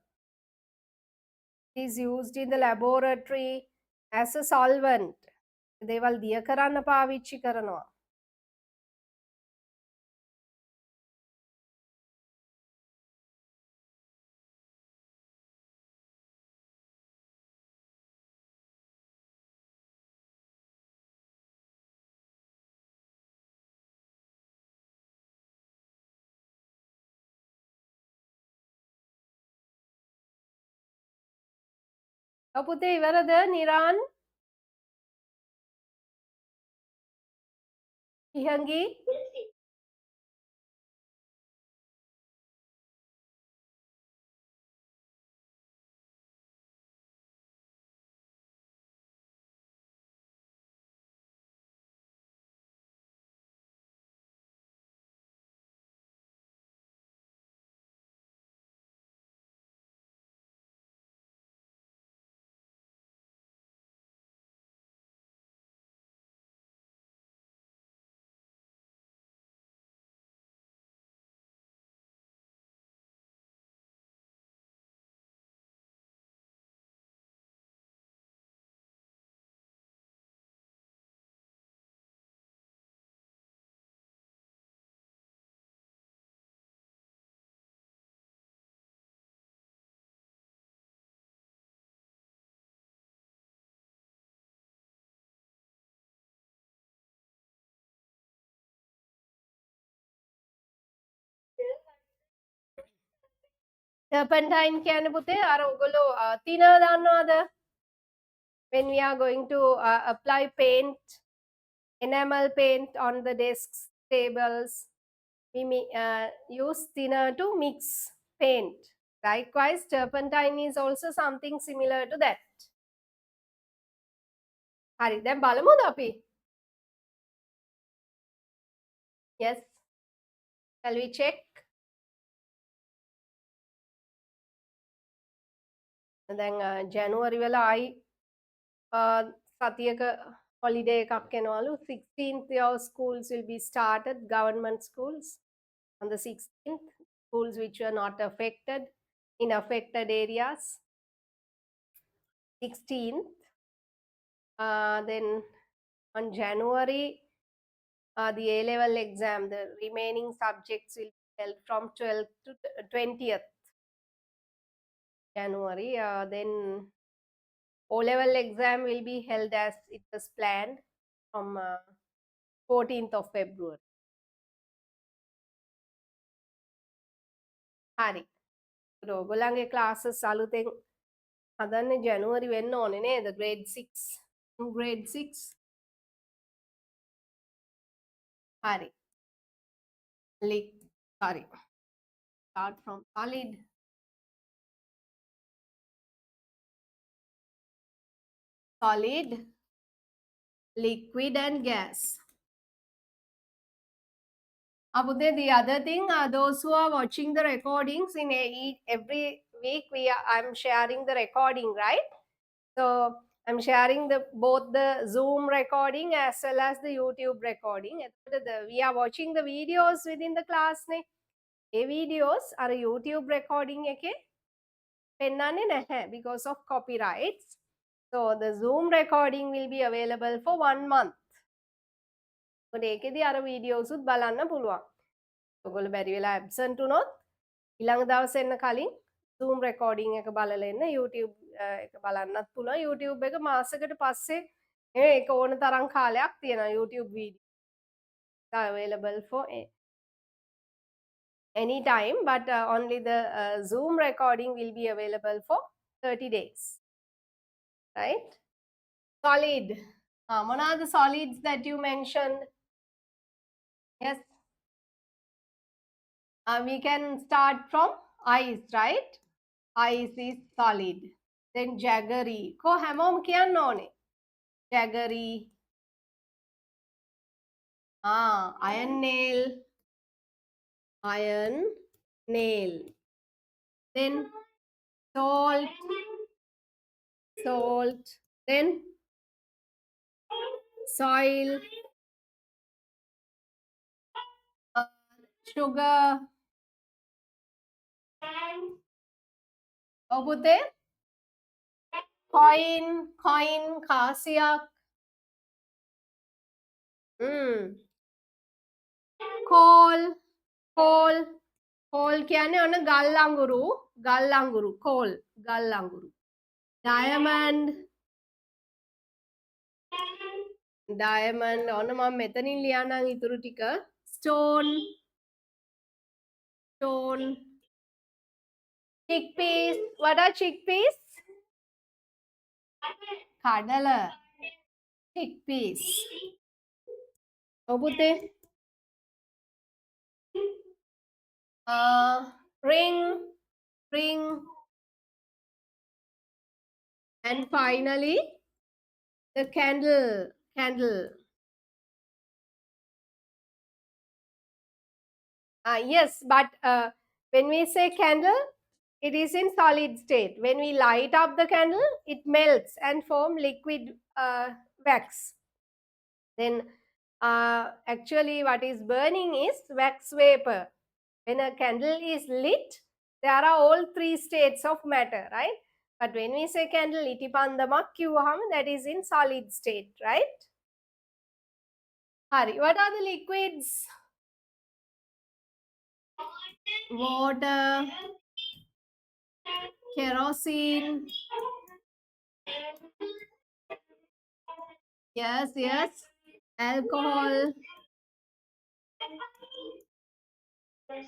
is used in the laboratory as a solvent. දේවල් දිය කරන්න පාවිච්චි කරනවා. ඔව් පුතේ ඉවරද නිරාන්? ඉහංගි We'll see. ටර්පන්ටයින් කියන්නේ පුතේ අර ඔයගොල්ලෝ තින දන්නවද? When we are going to apply paint, enamel paint on the desks, tables, we use thinner to mix paint. Likewise, turpentine is also something similar to that. හරි දැන් බලමුද අපි? Yes. Shall we check? දැන් ජනවාරි වෙලා ආයි සතියක holiday එකක් එනවලු. 16th your schools will be started, government schools. On the 16th, schools which were not affected in affected areas. 16th. Then on January, the A-level exam, the remaining subjects will be held from 12th to 20th January. Then O-level exam will be held as it was planned from 14th of February. හරි. ඔයගොල්ලන්ගේ classes අලුතෙන් හදන්නේ ජනවාරි වෙන්න ඕනේ නේද? grade 6. grade 6. හරි. Sorry. Start from solid. Solid, liquid and gas. The other thing, those who are watching the recordings in every week, I'm sharing the recording, right? So I'm sharing both the Zoom recording as well as the YouTube recording. We are watching the videos within the class. A videos are YouTube recording because of copyrights. So the Zoom recording will be available for 1 month. ඒකෙදි අර videos උත් බලන්න පුළුවන්. ඔයගොල්ලෝ බැරි වෙලා absent වුණොත් ඊළඟ දවසේ එන්න කලින් Zoom recording එක බලලා එන්න YouTube එක බලන්නත් පුළුවන්. YouTube එක මාසෙකට පස්සේ ඒක ඕන තරම් කාලයක් තියෙනවා. YouTube video available for any time, but only the Zoom recording will be available for 30 days. Right? Solid. What are the solids that you mentioned? Yes. We can start from ice, right? Ice is solid. Then jaggery. Ko හැමෝම කියන්න ඕනේ. Jaggery. Iron nail. Iron nail. Then salt. Salt. Then soil. Sugar. ඔබුතේ coin කාසියක්. coal කියන්නේ ඔන්න ගල් අඟුරු coal ගල් අඟුරු. diamond ඔන්න මම මෙතනින් ලියන්නම් ඉතුරු ටික. stone chickpeas. What are chickpeas? කඩල. chickpeas. ඔව් පුතේ. Ring, ring, and finally the candle, candle. Yes, but when we say candle, it is in solid state. When we light up the candle, it melts and form liquid wax. Then actually what is burning is wax vapor. When a candle is lit, there are all three states of matter, right? But when we say candle, itipandamak kiwahama, that is in solid state, right? Hari, what are the liquids? Water, kerosene. Yes, yes. Alcohol,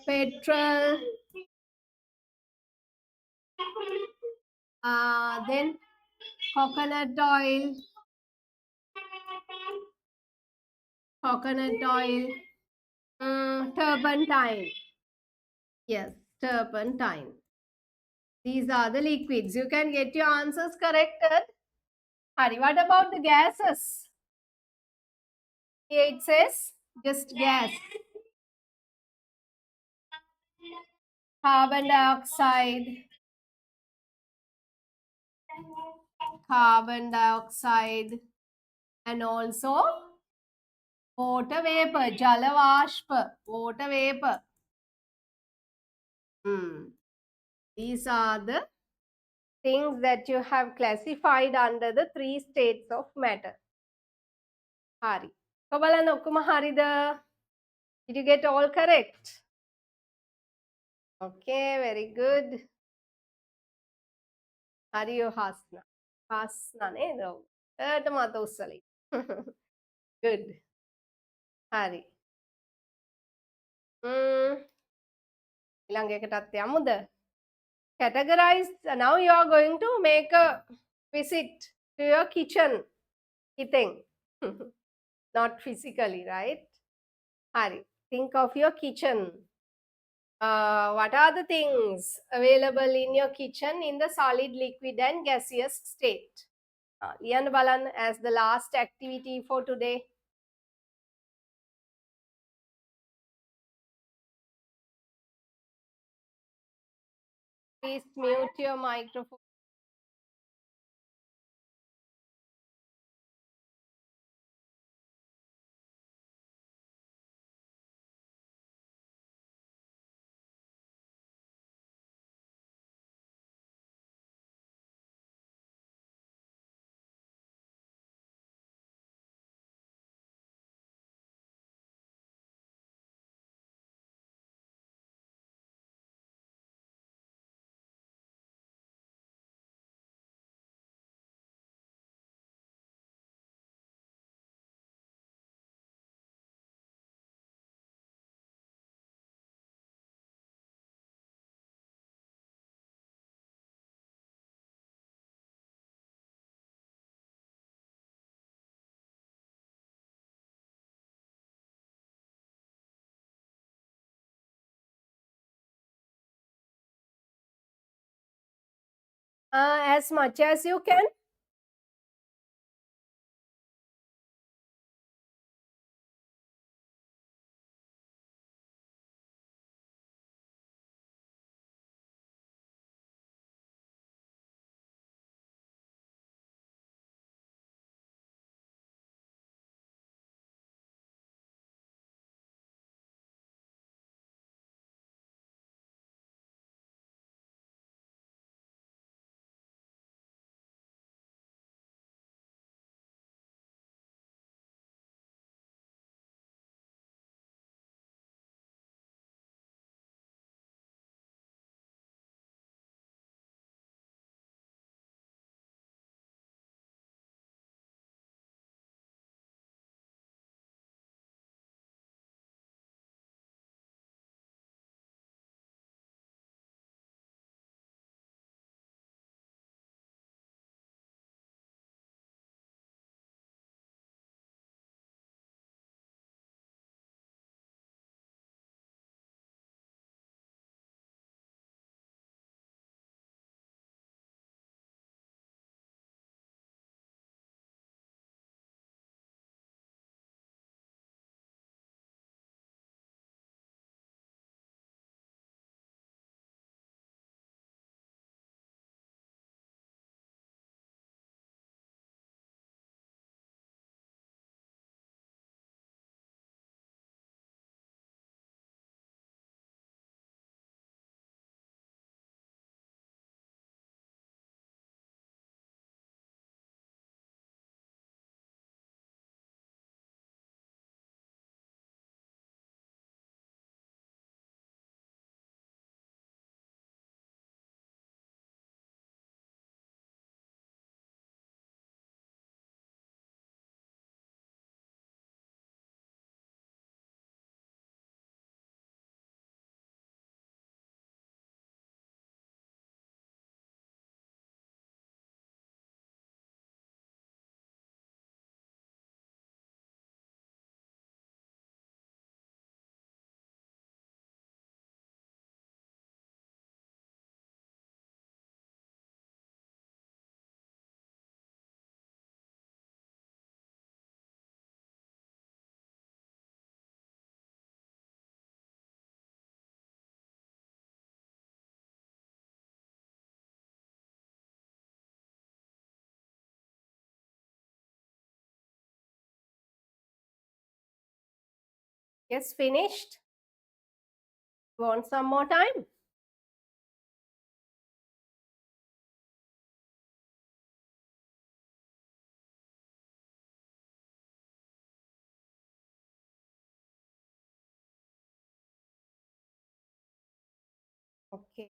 petrol, then coconut oil, turpentine. Yes, turpentine. These are the liquids. You can get your answers corrected. Hari, what about the gases? Here it says just gas. Carbon dioxide, and also water vapor, jalavashpa, water vapor. These are the things that you have classified under the three states of matter. Hari. Kabalana okkuma harida? Did you get all correct? Okay, very good. Hariyo Hasna. Hasna ned ඔව්. එයාට මත උස්සලයි. Good. හරි. ඊළඟ එකටත් යමුද? Categorize. Now you are going to make a visit to your kitchen. Eating. Not physically, right? Hari. Think of your kitchen. What are the things available in your kitchen in the solid, liquid and gaseous state? Lian Balan as the last activity for today. Please mute your microphone. As much as you can. Yes, finished. Want some more time? Okay.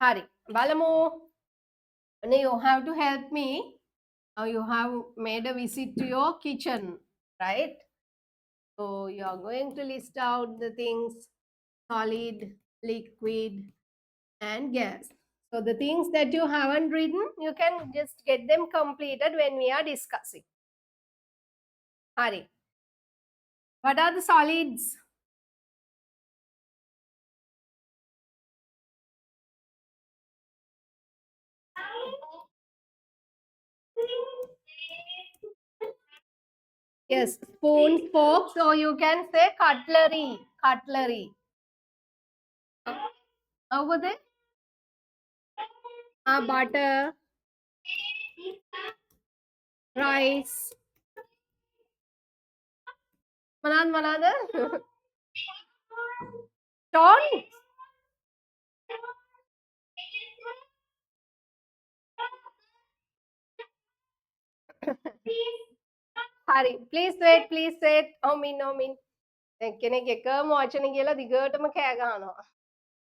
Hari, Balamu. Now you have to help me. Now you have made a visit to your kitchen, right? So you are going to list out the things solid, liquid, and gas. So the things that you haven't written, you can just get them completed when we are discussing. Hari, what are the solids? Yes, spoons, forks, or you can say cutlery. Cutlery. Over there? Butter, rice. Manada? Stone? Hari, please wait, please wait. Omin. කෙනෙක් එකම වචන කියලා දිගටම කෑ ගහනවා.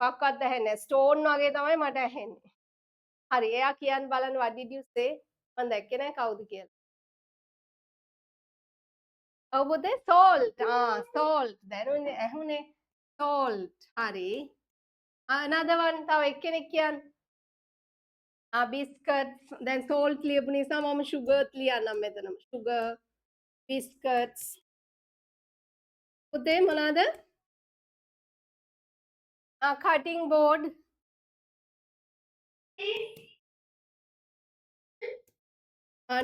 මොකක්වත් ඇහෙන්නේ නැහැ. ස්ටෝන් වගේ තමයි මට ඇහෙන්නේ. හරි, එයා කියන්න බලන්න what did you say? මම දැක්කේ නැහැ කවුද කියලා. ඔව් පුතේ salt. salt. දැනුනේ ඇහුනේ. salt. හරි. another one තව එක්කෙනෙක් කියන්න. biscuits. දැන් salt ලියපු නිසා මම sugar ලියන්නම් මෙතනම. sugar, biscuits. පුතේ මොනවාද? cutting board.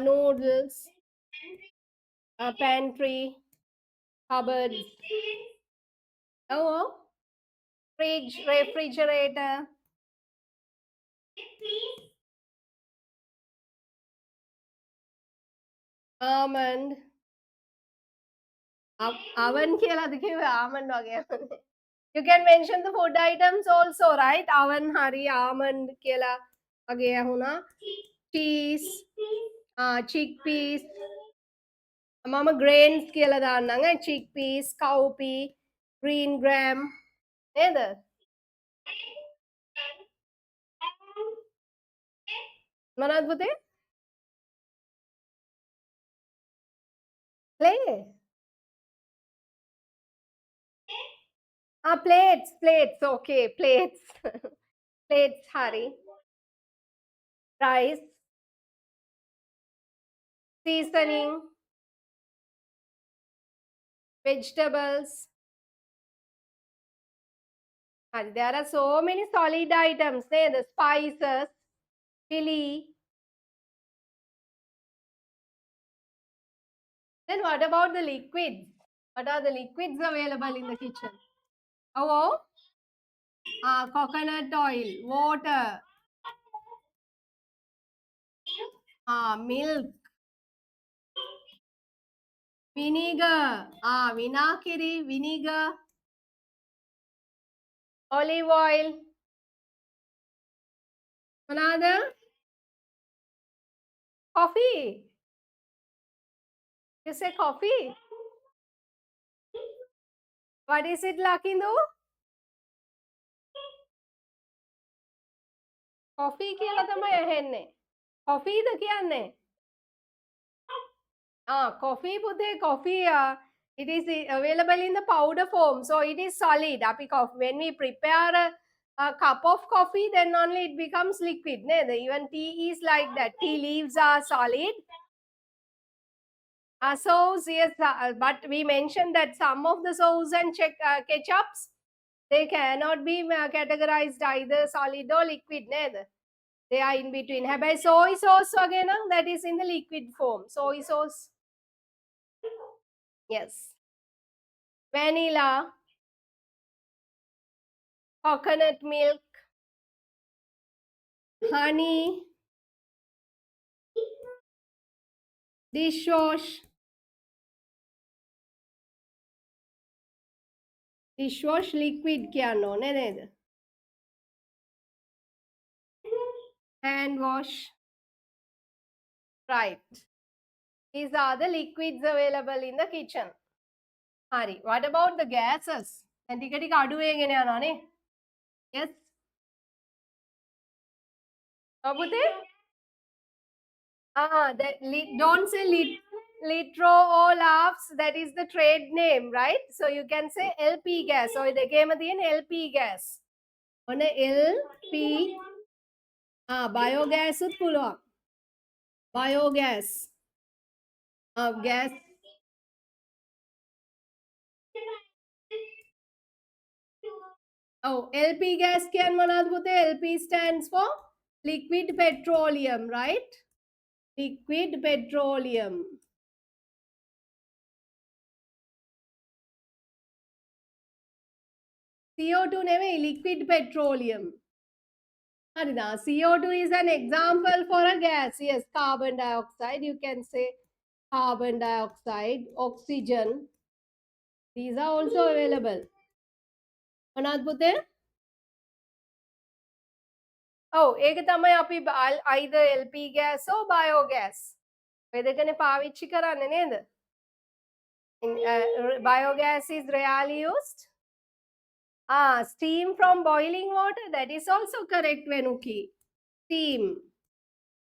noodles. pantry. Cupboard. Oh, fridge, refrigerator. Almond. Oven කියලාද කිව්වේ almond වගේ. You can mention the food items also, right? Oven hari almond කියලා වගේ ඇහුණා. Cheese. Chickpeas. මම grains කියලා දාන්නම්. chickpeas, cowpea, green gram. නේද? මොනවද පුතේ? Play. Plates. Okay, plates. plates, Hari. Rice. Seasoning. Vegetables. Hari, there are so many solid items. The spices, chili. Then what about the liquids? What are the liquids available in the kitchen? Oh, coconut oil, water, milk, vinegar. Vinagiri, vinegar. Olive oil. Another? Coffee. You say coffee? What is it, Lakindu? Coffee කියලා තමයි ඇහෙන්නේ. Coffee ද කියන්නේ? Coffee පුතේ coffee it is available in the powder form, so it is solid. When we prepare a cup of coffee, then only it becomes liquid. Even tea is like that. Tea leaves are solid. Sauce, yes, but we mentioned that some of the sauce and ketchups, they cannot be categorized either solid or liquid. They are in between. By soy sauce again, that is in the liquid form. Soy sauce. Yes. Vanilla, coconut milk, honey, dishwash, dishwash liquid කියන්න ඕනේ නේද? Hand wash. Right. These are the liquids available in the kitchen. Hari. What about the gases? And ටික ටික අඩු වෙගෙන යනවා නේ? Yes. පුතේ? Don't say litro or laughs. That is the trade name, right? So you can say LP gas. So දෙකේම තියෙන LP gas. ඔන්න LP biogas උත් පුළුවන්. Biogas. Gas. LP gas කියන්නේ මොනවද පුතේ? LP stands for liquid petroleum, right? Liquid petroleum. CO2 නෙවෙයි, liquid petroleum. හරිද? CO2 is an example for a gas. Yes, carbon dioxide. You can say carbon dioxide, oxygen. These are also available. මොනවද පුතේ? ඒක තමයි අපි either LP gas or biogas. ඔය දෙකනේ පාවිච්චි කරන්නේ නේද? Biogas is rarely used. Steam from boiling water. That is also correct, Venuki. Steam.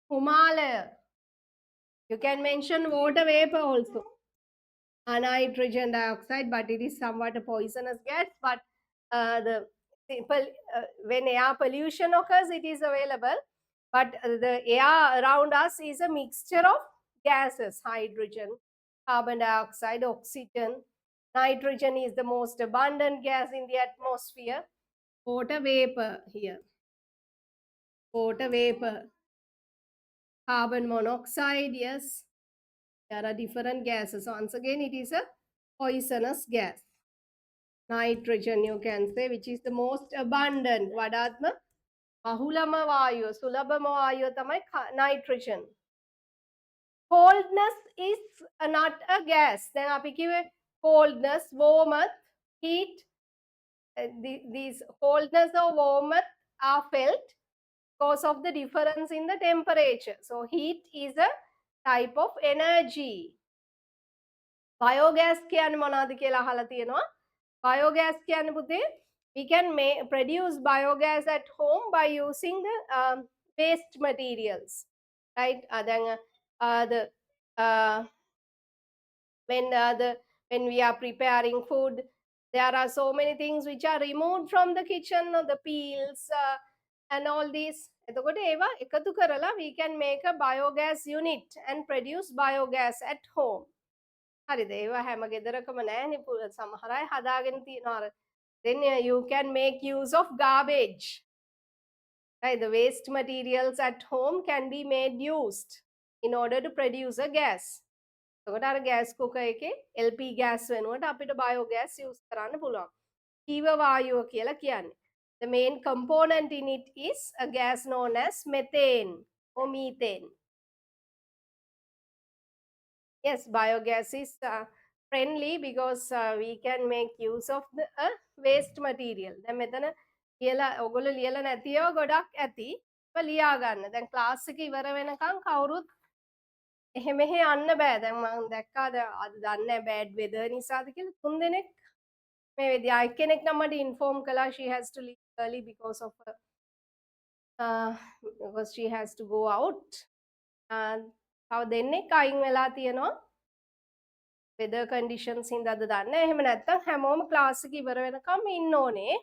Himalaya. You can mention water vapor also. Nitrogen dioxide, but it is somewhat a poisonous gas. But when air pollution occurs, it is available. But the air around us is a mixture of gases: hydrogen, carbon dioxide, oxygen. Nitrogen is the most abundant gas in the atmosphere. Water vapor here. Water vapor. Carbon monoxide, yes. There are different gases. Once again, it is a poisonous gas. Nitrogen, you can say, which is the most abundant. Vadatma, bahulama vayu, sulabama vayu tamai nitrogen. Coldness is not a gas. Then api kiwe coldness, warmth, heat. These coldness or warmth are felt because of the difference in the temperature. So heat is a type of energy. Biogas කියන්නේ මොනවද කියලා අහලා තියෙනවා. Biogas කියන්නේ පුතේ, we can produce biogas at home by using the waste materials, right? When we are preparing food, there are so many things which are removed from the kitchen, the peels and all these. එතකොට ඒවා එකතු කරලා we can make a biogas unit and produce biogas at home. හරිද? ඒවා හැම ගෙදරකම නෑනේ, සමහර අය හදාගෙන තියෙනවා. Then you can make use of garbage. Right? The waste materials at home can be made used in order to produce a gas. එතකොට අර gas cooker එකේ LP gas වෙනුවට අපිට biogas use කරන්න පුළුවන්. ජීව වායුව කියලා කියන්නේ. The main component in it is a gas known as methane or methane. Yes, biogas is friendly because we can make use of the waste material. දැන් මෙතන ලියලා ඔයගොල්ලෝ ලියලා නැතිව ගොඩක් ඇති. ඒක ලියා ගන්න. දැන් ක්ලාස් එක ඉවර වෙනකන් කවුරුත් එහෙ මෙහෙ යන්න බෑ. දැන් මම දැක්කා අද දන්නේ නැහැ බෑඩ් වෙදර් නිසාද කියලා 3 දෙනෙක් මේ විදිහ කෙනෙක් නම් මට ඉන්ෆෝම් කළා she has to leave early because of because she has to go out. තව දෙන්නෙක් අයින් වෙලා තියෙනවා. weather conditions හින්දාද දන්නේ නැහැ. එහෙම නැත්නම් හැමෝම ක්ලාස් එක ඉවර වෙනකම් ඉන්න ඕනේ.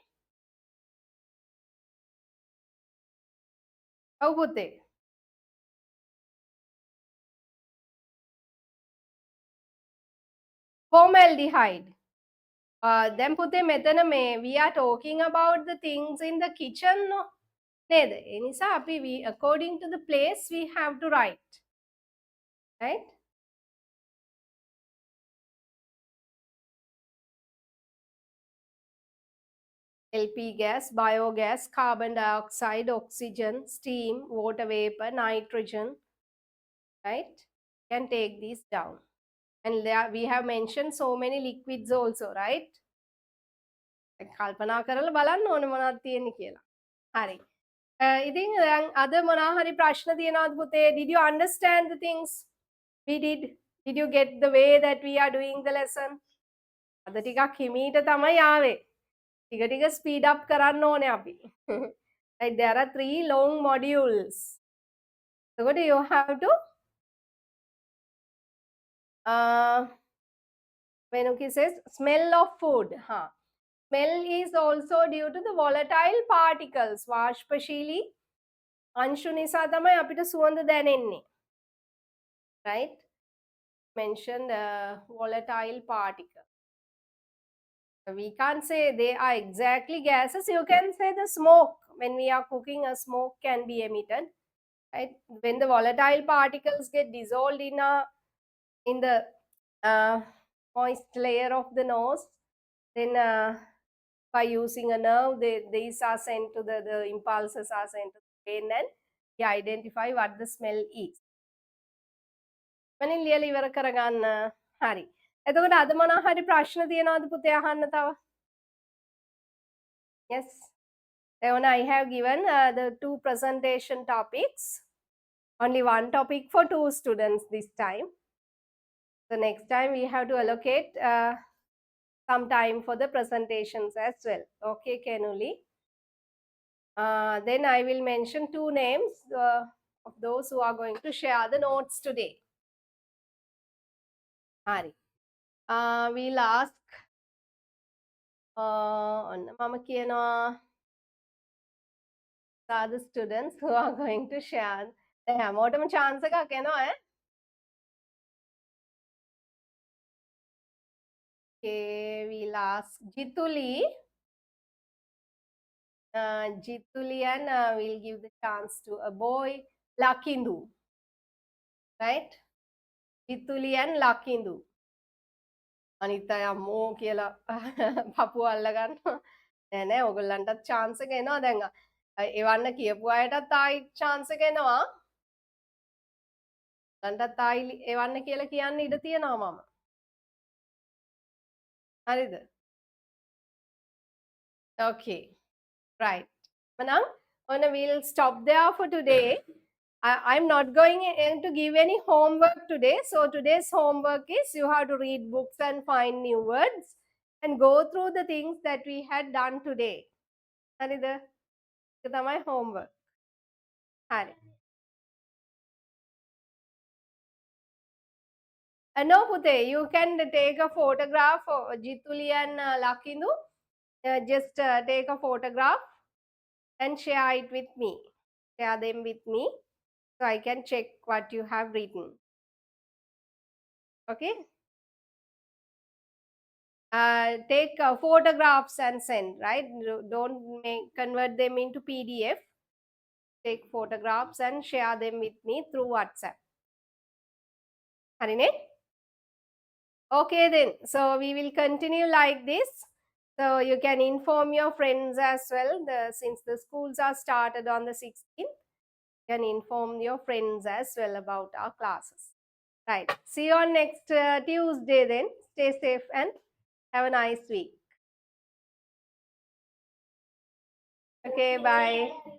ඔව් පුතේ. formaldehyde. දැන් පුතේ මෙතන මේ we are talking about the things in the kitchen no නේද? ඒ නිසා අපි we according to the place we have to write. Right? LP gas, biogas, carbon dioxide, oxygen, steam, water vapor, nitrogen. Right? Can take these down. And there we have mentioned so many liquids also, right? කල්පනා කරලා බලන්න ඕනේ මොනවද තියෙන්නේ කියලා. හරි. ඉතින් දැන් අද මොනවා හරි ප්‍රශ්න තියෙනවද පුතේ? Did you understand the things we did? Did you get the way that we are doing the lesson? අද ටිකක් හිමීට තමයි ආවේ. ටික ටික speed up කරන්න ඕනේ අපි. Right, there are 3 long modules. So what do you have to Venuki says smell of food. Smell is also due to the volatile particles. වාෂ්පශීලී අංශු නිසා තමයි අපිට සුවඳ දැනෙන්නේ. Right? Mentioned volatile particle. We can't say they are exactly gases. You can say the smoke. When we are cooking, a smoke can be emitted. Right? When the volatile particles get dissolved in the moist layer of the nose, then by using a nerve, these are sent to the impulses are sent to the brain and we identify what the smell is. මනින් ලියලා ඉවර කරගන්න. හරි. එතකොට අද මොනවා හරි ප්‍රශ්න තියෙනවද පුතේ අහන්න තව? Yes. Then I have given the 2 presentation topics. Only one topic for 2 students this time. So next time we have to allocate some time for the presentations as well. Okay, Kenuli. Then I will mention 2 names of those who are going to share the notes today. Hari. We'll ask Mama Kiana are the students who are going to share. දැන් හැමෝටම chance එකක් එනවා ඈ. Okay, we'll ask Jituli. Jituli and we'll give the chance to a boy, Lakindu. Right? Jituli and Lakindu. අනිත් අය අම්මෝ කියලා පපුව අල්ල ගන්නවා. නෑ නෑ ඔයගොල්ලන්ටත් chance එක එනවා දැන්. එවන්න කියපු අයටත් ආයි chance එක එනවා. ඔයගොල්ලන්ටත් ආයි එවන්න කියලා කියන්න ඉඩ තියෙනවා මම. හරිද? Okay. Right. Manang, we'll stop there for today. I'm not going to give any homework today. So today's homework is you have to read books and find new words and go through the things that we had done today. Harida? ඒක තමයි homework. Hari. No, Pute, you can take a photograph of Jituli and Lakindu. Just take a photograph and share it with me. Share them with me so I can check what you have written. Okay? Take photographs and send, right? Don't convert them into PDF. Take photographs and share them with me through WhatsApp. Harine? Okay then. So we will continue like this. So you can inform your friends as well. Since the schools are started on the 16th, you can inform your friends as well about our classes. Right. See you on next Tuesday then. stay safe and have a nice week. Okay, bye. Bye.